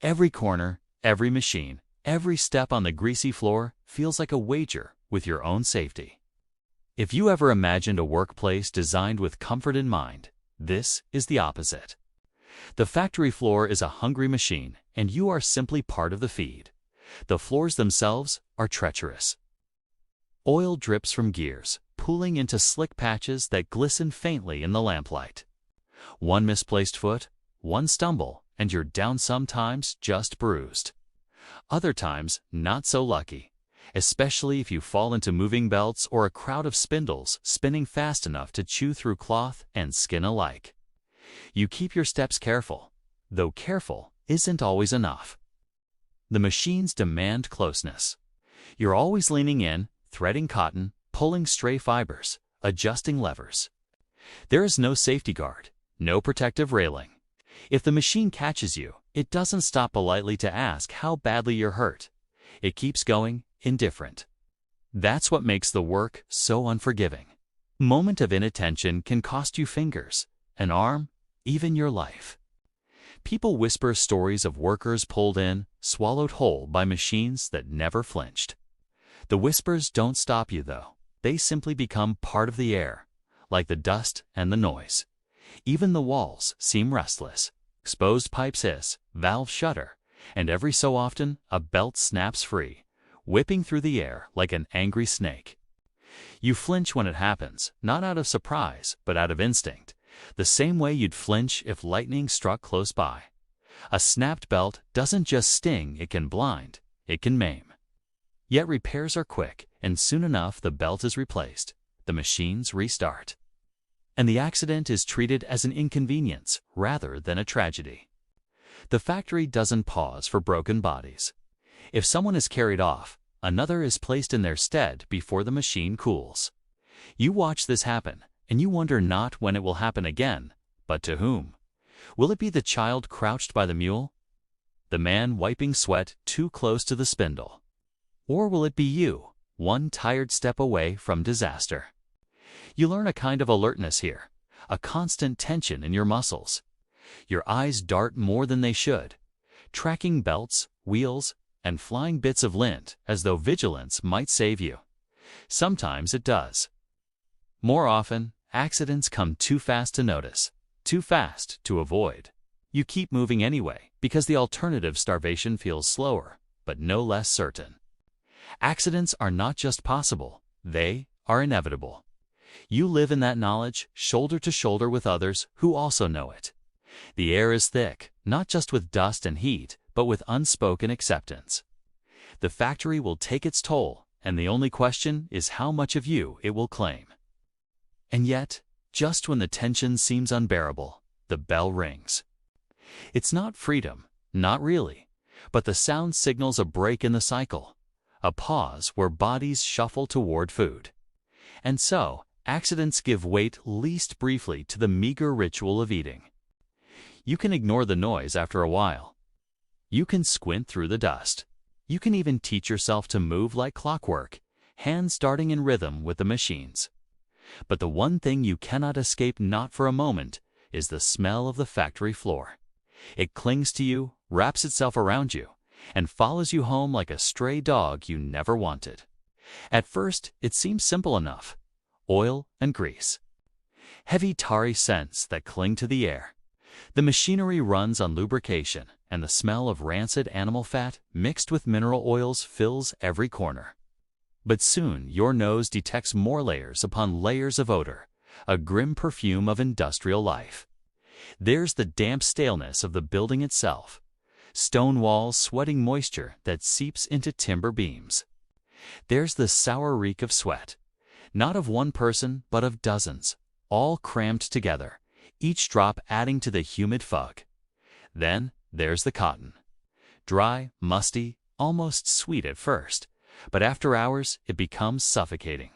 A: Every corner, every machine, every step on the greasy floor feels like a wager with your own safety. If you ever imagined a workplace designed with comfort in mind, this is the opposite. The factory floor is a hungry machine, and you are simply part of the feed. The floors themselves are treacherous. Oil drips from gears, pooling into slick patches that glisten faintly in the lamplight. One misplaced foot, one stumble, and you're down, sometimes just bruised. Other times, not so lucky, especially if you fall into moving belts or a crowd of spindles spinning fast enough to chew through cloth and skin alike. You keep your steps careful, though careful isn't always enough. The machines demand closeness. You're always leaning in, threading cotton, pulling stray fibers, adjusting levers. There is no safety guard, no protective railing. If the machine catches you, it doesn't stop politely to ask how badly you're hurt. It keeps going, indifferent. That's what makes the work so unforgiving. Moment of inattention can cost you fingers, an arm, even your life. People whisper stories of workers pulled in, swallowed whole by machines that never flinched. The whispers don't stop you, though. They simply become part of the air, like the dust and the noise. Even the walls seem restless. Exposed pipes hiss, valves shudder, and every so often a belt snaps free, whipping through the air like an angry snake. You flinch when it happens, not out of surprise, but out of instinct, the same way you'd flinch if lightning struck close by. A snapped belt doesn't just sting, it can blind, it can maim. Yet repairs are quick, and soon enough the belt is replaced, the machines restart. And the accident is treated as an inconvenience rather than a tragedy. The factory doesn't pause for broken bodies. If someone is carried off, another is placed in their stead before the machine cools. You watch this happen, and you wonder not when it will happen again, but to whom. Will it be the child crouched by the mule? The man wiping sweat too close to the spindle? Or will it be you, one tired step away from disaster? You learn a kind of alertness here, a constant tension in your muscles. Your eyes dart more than they should, tracking belts, wheels, and flying bits of lint as though vigilance might save you. Sometimes it does. More often, accidents come too fast to notice, too fast to avoid. You keep moving anyway because the alternative, starvation, feels slower, but no less certain. Accidents are not just possible, they are inevitable. You live in that knowledge, shoulder to shoulder with others who also know it. The air is thick, not just with dust and heat, but with unspoken acceptance. The factory will take its toll, and the only question is how much of you it will claim. And yet, just when the tension seems unbearable, the bell rings. It's not freedom, not really, but the sound signals a break in the cycle, a pause where bodies shuffle toward food. And so, accidents give weight least briefly to the meager ritual of eating. You can ignore the noise after a while. You can squint through the dust. You can even teach yourself to move like clockwork, hands darting in rhythm with the machines. But the one thing you cannot escape, not for a moment, is the smell of the factory floor. It clings to you, wraps itself around you, and follows you home like a stray dog you never wanted. At first, it seems simple enough. Oil and grease. Heavy tarry scents that cling to the air. The machinery runs on lubrication, and the smell of rancid animal fat mixed with mineral oils fills every corner. But soon your nose detects more layers upon layers of odor, a grim perfume of industrial life. There's the damp staleness of the building itself, stone walls sweating moisture that seeps into timber beams. There's the sour reek of sweat, not of one person but of dozens, all crammed together, each drop adding to the humid fog. Then there's the cotton. Dry, musty, almost sweet at first, but after hours it becomes suffocating.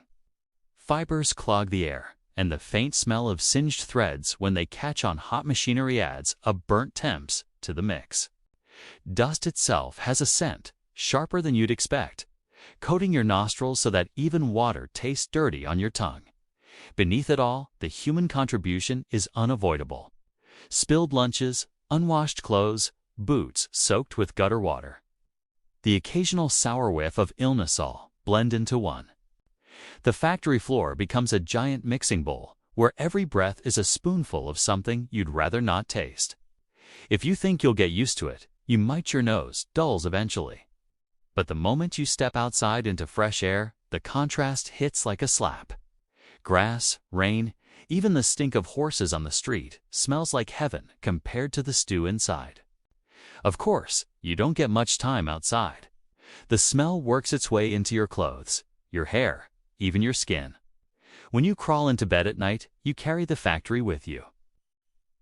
A: Fibers clog the air, and the faint smell of singed threads when they catch on hot machinery adds a burnt temps to the mix. Dust itself has a scent, sharper than you'd expect, coating your nostrils so that even water tastes dirty on your tongue. Beneath it all, the human contribution is unavoidable. Spilled lunches, unwashed clothes, boots soaked with gutter water. The occasional sour whiff of illness all blend into one. The factory floor becomes a giant mixing bowl where every breath is a spoonful of something you'd rather not taste. If you think you'll get used to it, you might your nose dulls eventually. But the moment you step outside into fresh air, the contrast hits like a slap. Grass, rain, even the stink of horses on the street smells like heaven compared to the stew inside. Of course, you don't get much time outside. The smell works its way into your clothes, your hair, even your skin. When you crawl into bed at night, you carry the factory with you.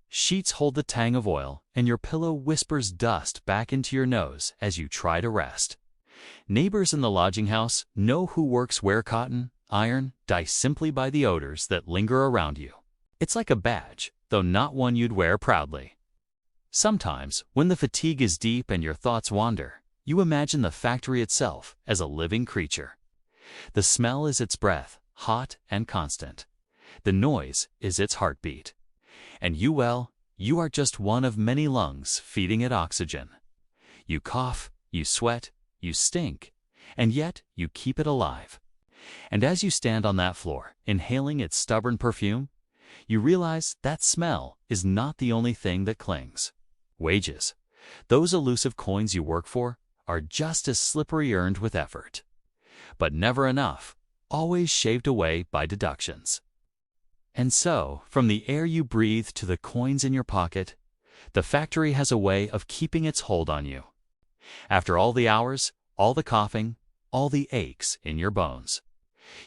A: Sheets hold the tang of oil, and your pillow whispers dust back into your nose as you try to rest. Neighbors in the lodging house know who works where. Cotton, iron, dye simply by the odors that linger around you. It's like a badge, though not one you'd wear proudly. Sometimes, when the fatigue is deep and your thoughts wander, you imagine the factory itself as a living creature. The smell is its breath, hot and constant. The noise is its heartbeat. And you are just one of many lungs feeding it oxygen. You cough, you sweat, you stink, and yet you keep it alive. And as you stand on that floor, inhaling its stubborn perfume, you realize that smell is not the only thing that clings. Wages, those elusive coins you work for, are just as slippery, earned with effort. But never enough, always shaved away by deductions. And so, from the air you breathe to the coins in your pocket, the factory has a way of keeping its hold on you. After all the hours, all the coughing, all the aches in your bones,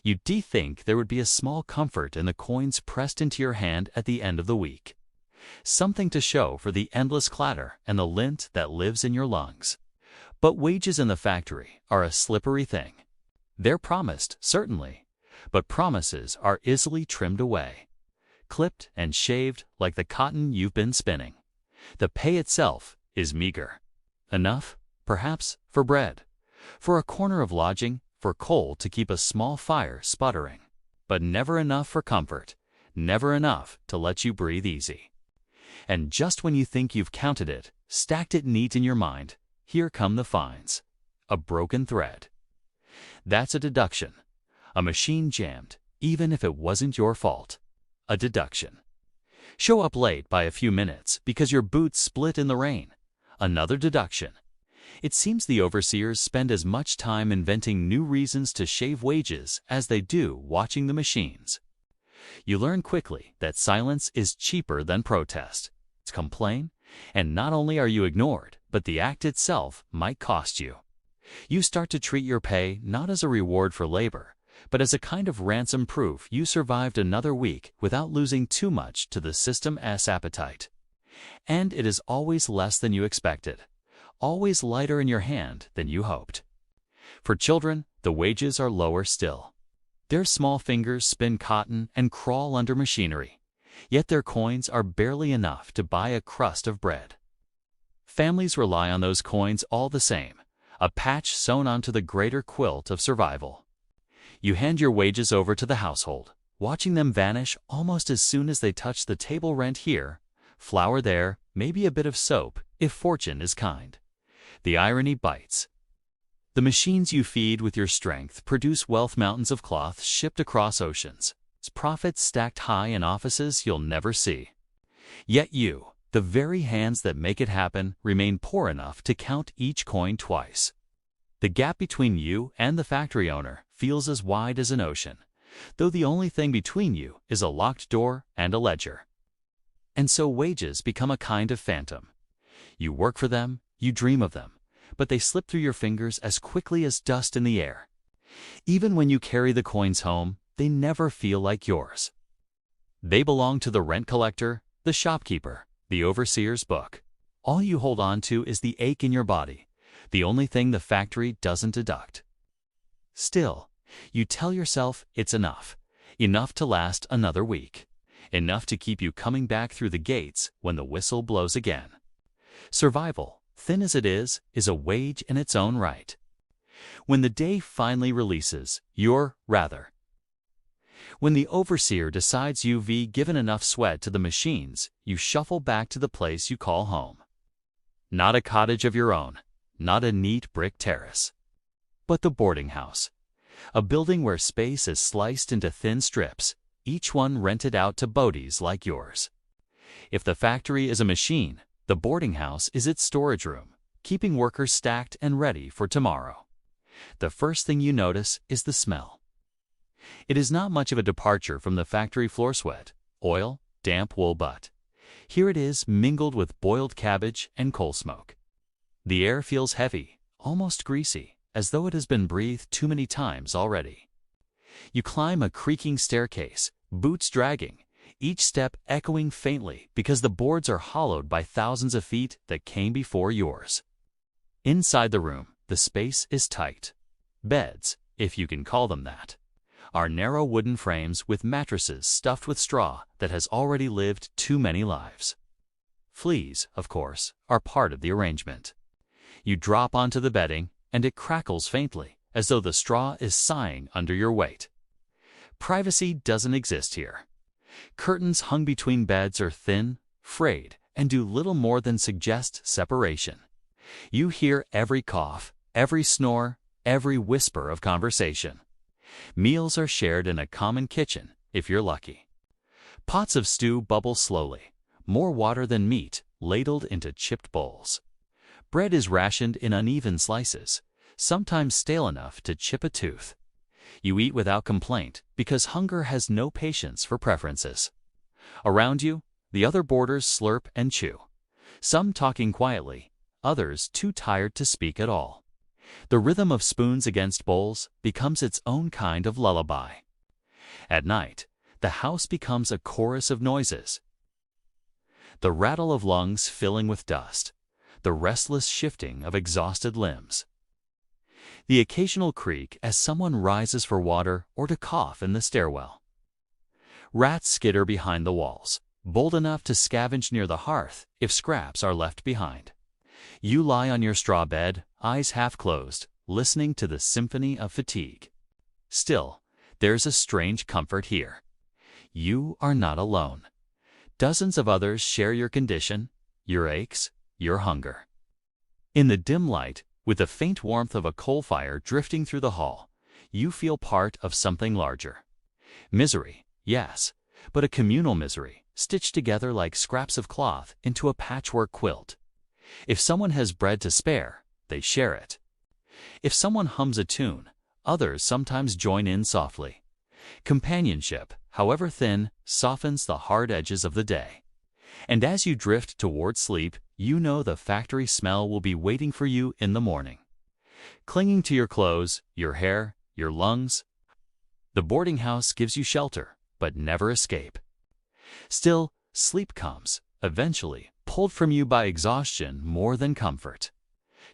A: you'd think there would be a small comfort in the coins pressed into your hand at the end of the week. Something to show for the endless clatter and the lint that lives in your lungs. But wages in the factory are a slippery thing. They're promised, certainly, but promises are easily trimmed away, clipped and shaved like the cotton you've been spinning. The pay itself is meager. Enough, perhaps, for bread, for a corner of lodging, for coal to keep a small fire sputtering, but never enough for comfort, never enough to let you breathe easy. And just when you think you've counted it, stacked it neat in your mind, here come the fines. A broken thread. That's a deduction. A machine jammed, even if it wasn't your fault. A deduction. Show up late by a few minutes because your boots split in the rain. Another deduction. It seems the overseers spend as much time inventing new reasons to shave wages as they do watching the machines. You learn quickly that silence is cheaper than protest. Complain, and not only are you ignored, but the act itself might cost you. You start to treat your pay not as a reward for labor, but as a kind of ransom proof you survived another week without losing too much to the system's appetite. And it is always less than you expected, always lighter in your hand than you hoped. For children, the wages are lower still. Their small fingers spin cotton and crawl under machinery, yet their coins are barely enough to buy a crust of bread. Families rely on those coins all the same, a patch sewn onto the greater quilt of survival. You hand your wages over to the household, watching them vanish almost as soon as they touch the table. Rent here, flour there, maybe a bit of soap, if fortune is kind. The irony bites. The machines you feed with your strength produce wealth mountains of cloth shipped across oceans, profits stacked high in offices you'll never see. Yet you, the very hands that make it happen, remain poor enough to count each coin twice. The gap between you and the factory owner feels as wide as an ocean, though the only thing between you is a locked door and a ledger. And so wages become a kind of phantom. You work for them, you dream of them, but they slip through your fingers as quickly as dust in the air. Even when you carry the coins home, they never feel like yours. They belong to the rent collector, the shopkeeper, the overseer's book. All you hold on to is the ache in your body, the only thing the factory doesn't deduct. Still, you tell yourself it's enough to last another week, enough to keep you coming back through the gates when the whistle blows again. Survival, thin as it is a wage in its own right. When the day finally releases, when the overseer decides you've given enough sweat to the machines, you shuffle back to the place you call home. Not a cottage of your own, not a neat brick terrace, but the boarding house. A building where space is sliced into thin strips, each one rented out to bodies like yours. If the factory is a machine, the boarding house is its storage room, keeping workers stacked and ready for tomorrow. The first thing you notice is the smell. It is not much of a departure from the factory floor sweat, oil, damp wool, but here it is mingled with boiled cabbage and coal smoke. The air feels heavy, almost greasy, as though it has been breathed too many times already. You climb a creaking staircase, boots dragging, each step echoing faintly because the boards are hollowed by thousands of feet that came before yours. Inside the room, the space is tight. Beds, if you can call them that, are narrow wooden frames with mattresses stuffed with straw that has already lived too many lives. Fleas, of course, are part of the arrangement. You drop onto the bedding, and it crackles faintly, as though the straw is sighing under your weight. Privacy doesn't exist here. Curtains hung between beds are thin, frayed, and do little more than suggest separation. You hear every cough, every snore, every whisper of conversation. Meals are shared in a common kitchen, if you're lucky. Pots of stew bubble slowly, more water than meat, ladled into chipped bowls. Bread is rationed in uneven slices, sometimes stale enough to chip a tooth. You eat without complaint because hunger has no patience for preferences. Around you, the other boarders slurp and chew, some talking quietly, others too tired to speak at all. The rhythm of spoons against bowls becomes its own kind of lullaby. At night, the house becomes a chorus of noises. The rattle of lungs filling with dust, the restless shifting of exhausted limbs. The occasional creak as someone rises for water or to cough in the stairwell. Rats skitter behind the walls, bold enough to scavenge near the hearth if scraps are left behind. You lie on your straw bed, eyes half closed, listening to the symphony of fatigue. Still, there's a strange comfort here. You are not alone. Dozens of others share your condition, your aches, your hunger. In the dim light, with the faint warmth of a coal fire drifting through the hall, you feel part of something larger. Misery, yes, but a communal misery, stitched together like scraps of cloth into a patchwork quilt. If someone has bread to spare, they share it. If someone hums a tune, others sometimes join in softly. Companionship, however thin, softens the hard edges of the day. And as you drift toward sleep, you know the factory smell will be waiting for you in the morning. Clinging to your clothes, your hair, your lungs, the boarding house gives you shelter, but never escape. Still, sleep comes, eventually, pulled from you by exhaustion more than comfort.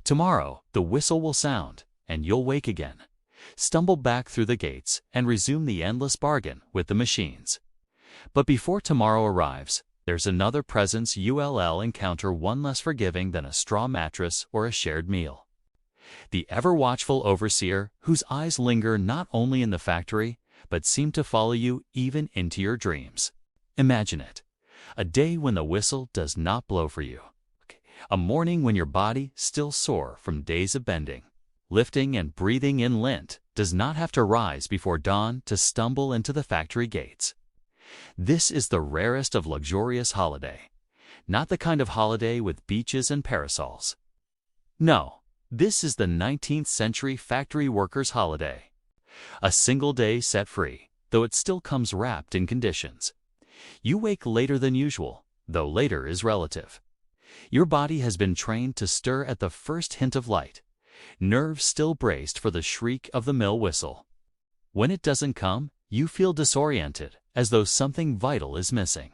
A: Tomorrow, the whistle will sound, and you'll wake again, stumble back through the gates, and resume the endless bargain with the machines. But before tomorrow arrives, there's another presence you'll encounter, one less forgiving than a straw mattress or a shared meal. The ever-watchful overseer whose eyes linger not only in the factory, but seem to follow you even into your dreams. Imagine it. A day when the whistle does not blow for you. A morning when your body, still sore from days of bending, lifting and breathing in lint, does not have to rise before dawn to stumble into the factory gates. This is the rarest of luxurious holiday. Not the kind of holiday with beaches and parasols. No. This is the 19th century factory worker's holiday. A single day set free, though it still comes wrapped in conditions. You wake later than usual, though later is relative. Your body has been trained to stir at the first hint of light, nerves still braced for the shriek of the mill whistle. When it doesn't come, you feel disoriented, as though something vital is missing.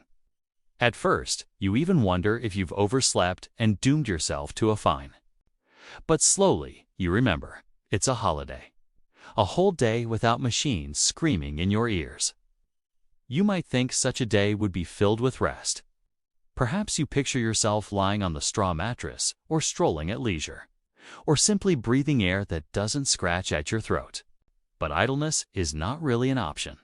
A: At first, you even wonder if you've overslept and doomed yourself to a fine. But slowly, you remember, it's a holiday. A whole day without machines screaming in your ears. You might think such a day would be filled with rest. Perhaps you picture yourself lying on the straw mattress, or strolling at leisure, or simply breathing air that doesn't scratch at your throat. But idleness is not really an option.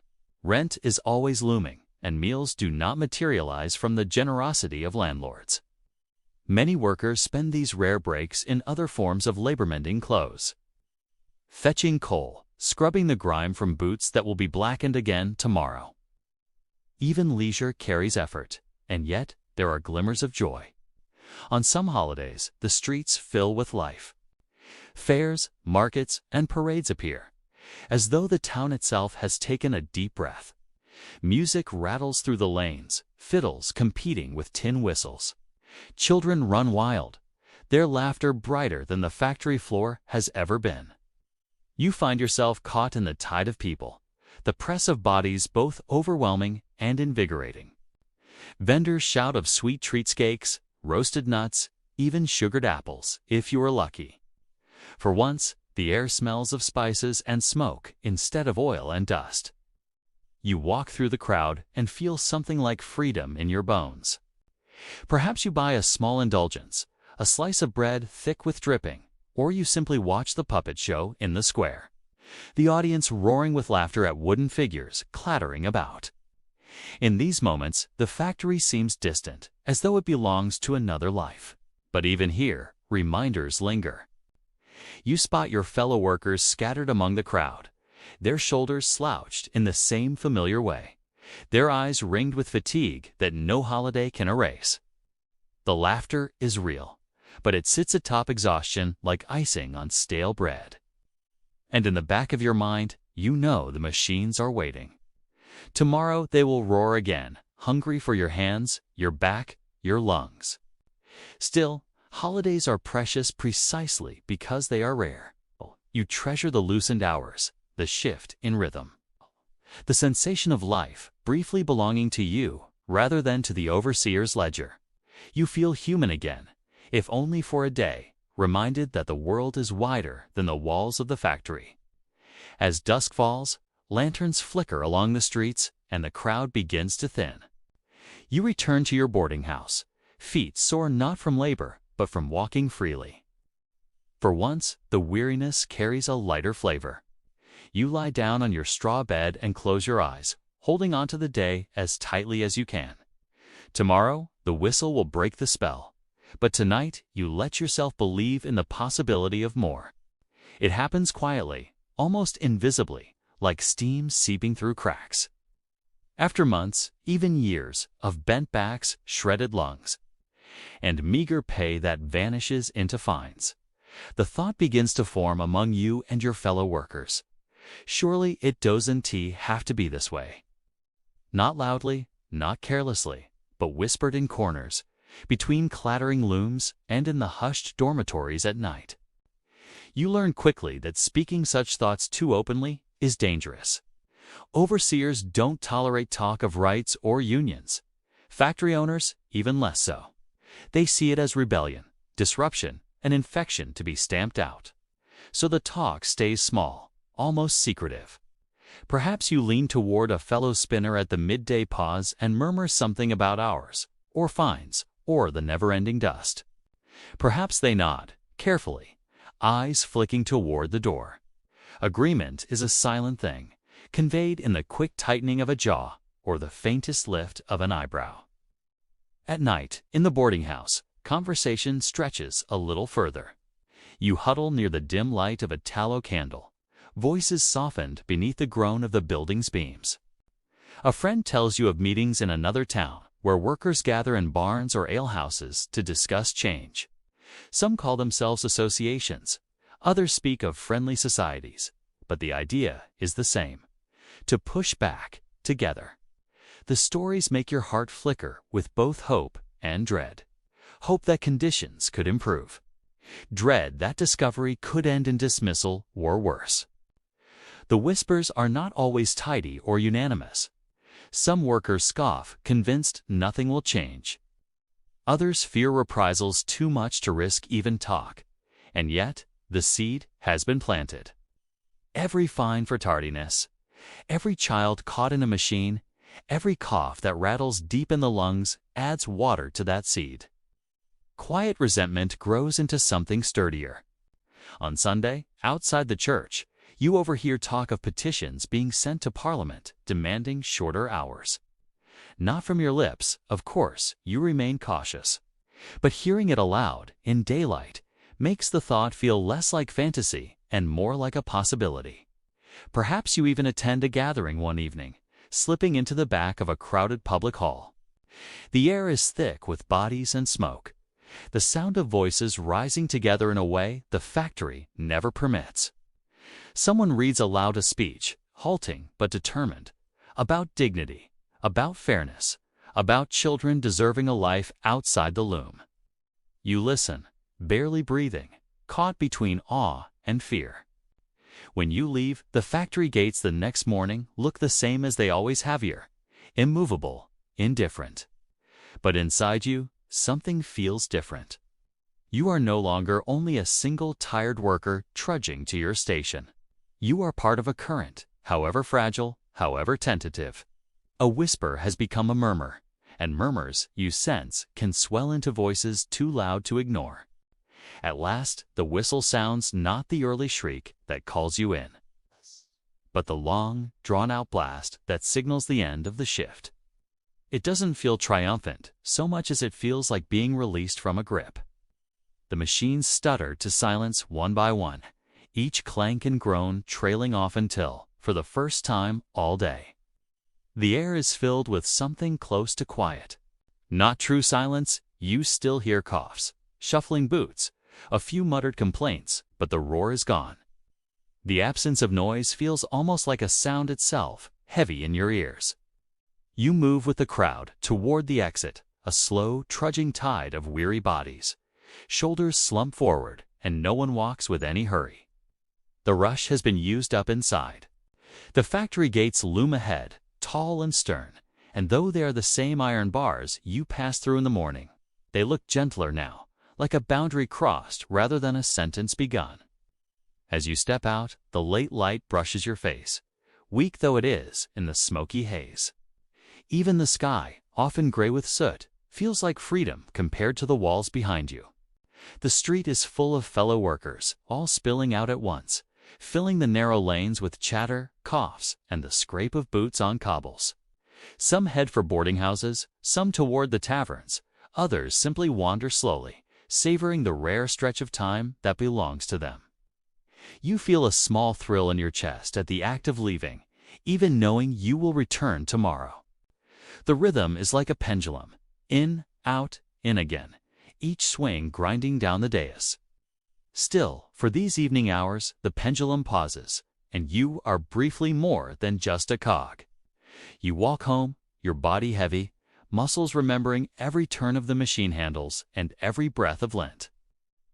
A: Rent is always looming, and meals do not materialize from the generosity of landlords. Many workers spend these rare breaks in other forms of labor-mending clothes. Fetching coal, scrubbing the grime from boots that will be blackened again tomorrow. Even leisure carries effort, and yet there are glimmers of joy. On some holidays, the streets fill with life. Fairs, markets, and parades appear, as though the town itself has taken a deep breath. Music rattles through the lanes, fiddles competing with tin whistles. Children run wild, their laughter brighter than the factory floor has ever been. You find yourself caught in the tide of people, the press of bodies both overwhelming and invigorating. Vendors shout of sweet treats, cakes, roasted nuts, even sugared apples, if you are lucky. For once, the air smells of spices and smoke instead of oil and dust. You walk through the crowd and feel something like freedom in your bones. Perhaps you buy a small indulgence, a slice of bread thick with dripping, or you simply watch the puppet show in the square, the audience roaring with laughter at wooden figures clattering about. In these moments, the factory seems distant, as though it belongs to another life. But even here, reminders linger. You spot your fellow workers scattered among the crowd, their shoulders slouched in the same familiar way, their eyes ringed with fatigue that no holiday can erase. The laughter is real, but it sits atop exhaustion like icing on stale bread. And in the back of your mind, you know the machines are waiting. Tomorrow they will roar again, hungry for your hands, your back, your lungs. Still, holidays are precious precisely because they are rare. You treasure the loosened hours, the shift in rhythm, the sensation of life briefly belonging to you rather than to the overseer's ledger. You feel human again, if only for a day, reminded that the world is wider than the walls of the factory. As dusk falls, lanterns flicker along the streets and the crowd begins to thin. You return to your boarding house, feet sore not from labor, but from walking freely. For once, the weariness carries a lighter flavor. You lie down on your straw bed and close your eyes, holding on to the day as tightly as you can. Tomorrow, the whistle will break the spell, but tonight you let yourself believe in the possibility of more. It happens quietly, almost invisibly, like steam seeping through cracks. After months, even years, of bent backs, shredded lungs, and meager pay that vanishes into fines, the thought begins to form among you and your fellow workers. Surely it doesn't have to be this way. Not loudly, not carelessly, but whispered in corners, between clattering looms and in the hushed dormitories at night. You learn quickly that speaking such thoughts too openly is dangerous. Overseers don't tolerate talk of rights or unions. Factory owners, even less so. They see it as rebellion, disruption, an infection to be stamped out. So the talk stays small, almost secretive. Perhaps you lean toward a fellow spinner at the midday pause and murmur something about hours, or fines, or the never-ending dust. Perhaps they nod, carefully, eyes flicking toward the door. Agreement is a silent thing, conveyed in the quick tightening of a jaw or the faintest lift of an eyebrow. At night, in the boarding house, conversation stretches a little further. You huddle near the dim light of a tallow candle, voices softened beneath the groan of the building's beams. A friend tells you of meetings in another town where workers gather in barns or alehouses to discuss change. Some call themselves associations, others speak of friendly societies, but the idea is the same: to push back together. The stories make your heart flicker with both hope and dread. Hope that conditions could improve. Dread that discovery could end in dismissal or worse. The whispers are not always tidy or unanimous. Some workers scoff, convinced nothing will change. Others fear reprisals too much to risk even talk. And yet, the seed has been planted. Every fine for tardiness, every child caught in a machine, every cough that rattles deep in the lungs adds water to that seed. Quiet resentment grows into something sturdier. On Sunday, outside the church, you overhear talk of petitions being sent to Parliament demanding shorter hours. Not from your lips, of course, you remain cautious. But hearing it aloud, in daylight, makes the thought feel less like fantasy and more like a possibility. Perhaps you even attend a gathering one evening, slipping into the back of a crowded public hall. The air is thick with bodies and smoke, the sound of voices rising together in a way the factory never permits. Someone reads aloud a speech, halting but determined, about dignity, about fairness, about children deserving a life outside the loom. You listen, barely breathing, caught between awe and fear. When you leave, the factory gates the next morning look the same as they always have here, immovable, indifferent. But inside you, something feels different. You are no longer only a single tired worker trudging to your station. You are part of a current, however fragile, however tentative. A whisper has become a murmur, and murmurs, you sense, can swell into voices too loud to ignore. At last, the whistle sounds not the early shriek that calls you in, but the long, drawn-out blast that signals the end of the shift. It doesn't feel triumphant so much as it feels like being released from a grip. The machines stutter to silence one by one, each clank and groan trailing off until, for the first time all day, the air is filled with something close to quiet. Not true silence, you still hear coughs, shuffling boots, a few muttered complaints, but the roar is gone. The absence of noise feels almost like a sound itself, heavy in your ears. You move with the crowd toward the exit, a slow, trudging tide of weary bodies. Shoulders slump forward, and no one walks with any hurry. The rush has been used up inside. The factory gates loom ahead, tall and stern, and though they are the same iron bars you passed through in the morning, they look gentler now, like a boundary crossed rather than a sentence begun. As you step out, the late light brushes your face, weak though it is in the smoky haze. Even the sky, often gray with soot, feels like freedom compared to the walls behind you. The street is full of fellow workers, all spilling out at once, filling the narrow lanes with chatter, coughs, and the scrape of boots on cobbles. Some head for boarding houses, some toward the taverns, others simply wander slowly, savoring the rare stretch of time that belongs to them. You feel a small thrill in your chest at the act of leaving, even knowing you will return tomorrow. The rhythm is like a pendulum, in, out, in again, each swing grinding down the dais. Still, for these evening hours, the pendulum pauses, and you are briefly more than just a cog. You walk home, your body heavy, muscles remembering every turn of the machine handles and every breath of lint.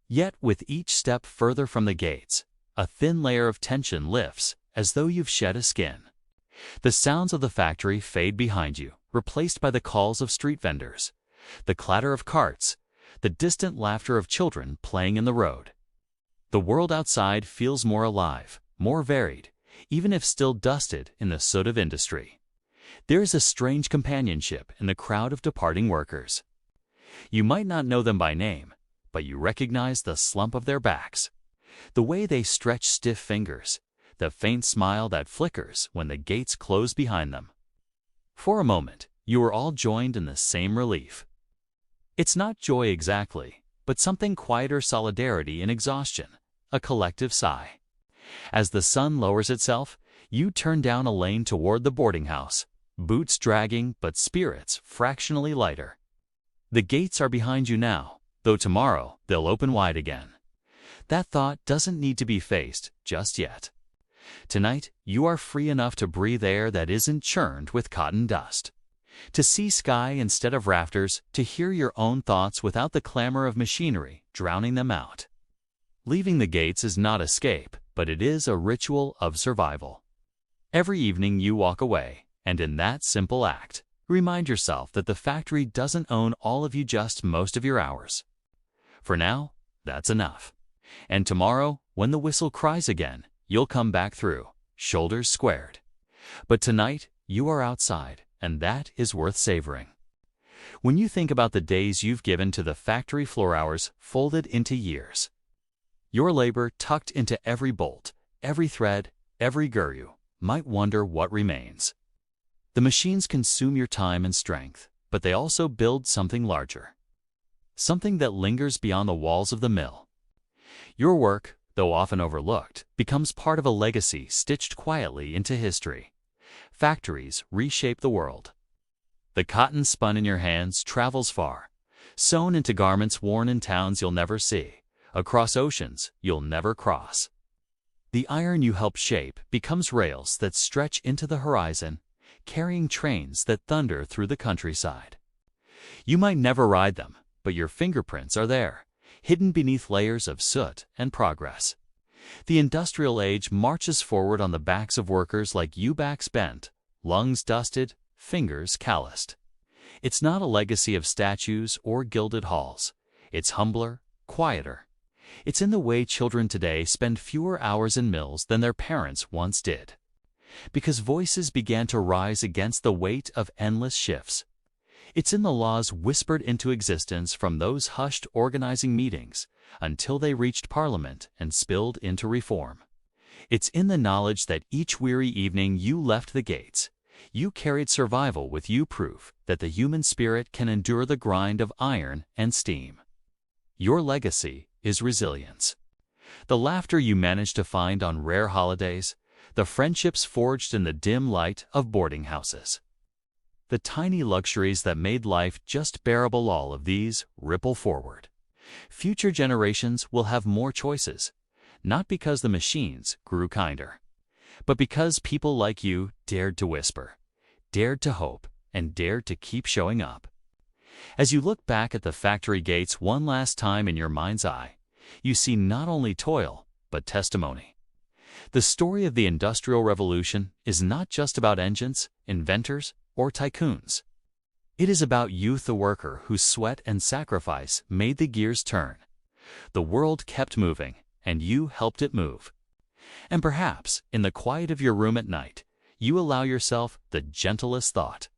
A: Yet with each step further from the gates, a thin layer of tension lifts as though you've shed a skin. The sounds of the factory fade behind you, replaced by the calls of street vendors, the clatter of carts, the distant laughter of children playing in the road. The world outside feels more alive, more varied, even if still dusted in the soot of industry. There is a strange companionship in the crowd of departing workers. You might not know them by name, but you recognize the slump of their backs, the way they stretch stiff fingers, the faint smile that flickers when the gates close behind them. For a moment, you are all joined in the same relief. It's not joy exactly, but something quieter solidarity in exhaustion, a collective sigh. As the sun lowers itself, you turn down a lane toward the boarding house, boots dragging but spirits fractionally lighter. The gates are behind you now, though tomorrow they'll open wide again. That thought doesn't need to be faced just yet. Tonight, you are free enough to breathe air that isn't churned with cotton dust, to see sky instead of rafters, to hear your own thoughts without the clamor of machinery drowning them out. Leaving the gates is not escape, but it is a ritual of survival. Every evening you walk away, and in that simple act, remind yourself that the factory doesn't own all of you, just most of your hours. For now, that's enough. And tomorrow, when the whistle cries again, you'll come back through, shoulders squared. But tonight, you are outside, and that is worth savoring. When you think about the days you've given to the factory floor, hours folded into years, your labor tucked into every bolt, every thread, every guru, might wonder what remains. The machines consume your time and strength, but they also build something larger, something that lingers beyond the walls of the mill. Your work, though often overlooked, becomes part of a legacy stitched quietly into history. Factories reshape the world. The cotton spun in your hands travels far, sewn into garments worn in towns you'll never see, across oceans you'll never cross. The iron you help shape becomes rails that stretch into the horizon, carrying trains that thunder through the countryside. You might never ride them, but your fingerprints are there, hidden beneath layers of soot and progress. The industrial age marches forward on the backs of workers like you, backs bent, lungs dusted, fingers calloused. It's not a legacy of statues or gilded halls. It's humbler, quieter. It's in the way children today spend fewer hours in mills than their parents once did. Because voices began to rise against the weight of endless shifts. It's in the laws whispered into existence from those hushed organizing meetings until they reached Parliament and spilled into reform. It's in the knowledge that each weary evening you left the gates, you carried survival with you, proof that the human spirit can endure the grind of iron and steam. Your legacy is resilience. The laughter you managed to find on rare holidays, the friendships forged in the dim light of boarding houses. The tiny luxuries that made life just bearable, all of these ripple forward. Future generations will have more choices, not because the machines grew kinder, but because people like you dared to whisper, dared to hope, and dared to keep showing up. As you look back at the factory gates one last time in your mind's eye, you see not only toil, but testimony. The story of the Industrial Revolution is not just about engines, inventors, or tycoons. It is about youth, the worker whose sweat and sacrifice made the gears turn. The world kept moving, and you helped it move. And perhaps, in the quiet of your room at night, you allow yourself the gentlest thought,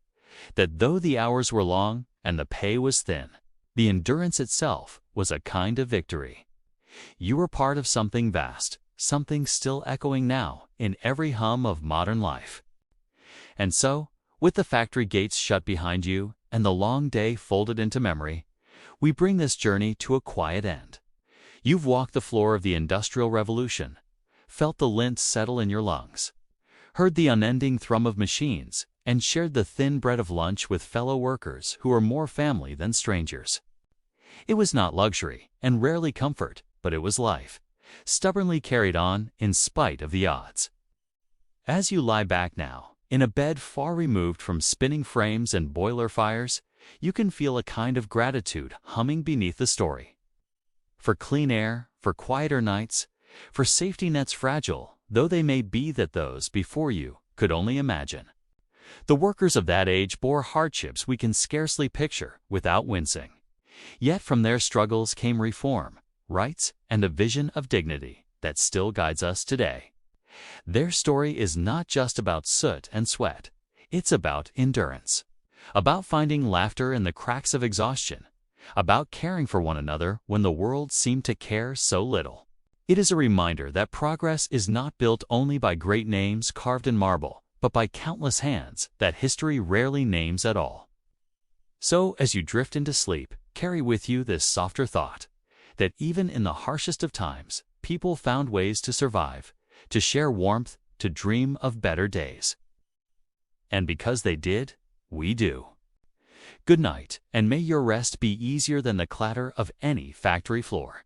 A: that though the hours were long and the pay was thin, the endurance itself was a kind of victory. You were part of something vast, something still echoing now in every hum of modern life. And so, with the factory gates shut behind you and the long day folded into memory, we bring this journey to a quiet end. You've walked the floor of the Industrial Revolution, felt the lint settle in your lungs, heard the unending thrum of machines, and shared the thin bread of lunch with fellow workers who were more family than strangers. It was not luxury and rarely comfort, but it was life, stubbornly carried on in spite of the odds. As you lie back now, in a bed far removed from spinning frames and boiler fires, you can feel a kind of gratitude humming beneath the story. For clean air, for quieter nights, for safety nets fragile, though they may be, that those before you could only imagine. The workers of that age bore hardships we can scarcely picture without wincing. Yet from their struggles came reform, rights, and a vision of dignity that still guides us today. Their story is not just about soot and sweat. It's about endurance, about finding laughter in the cracks of exhaustion, about caring for one another when the world seemed to care so little. It is a reminder that progress is not built only by great names carved in marble, but by countless hands that history rarely names at all. So, as you drift into sleep, carry with you this softer thought, that even in the harshest of times, people found ways to survive, to share warmth, to dream of better days. And because they did, we do. Good night, and may your rest be easier than the clatter of any factory floor.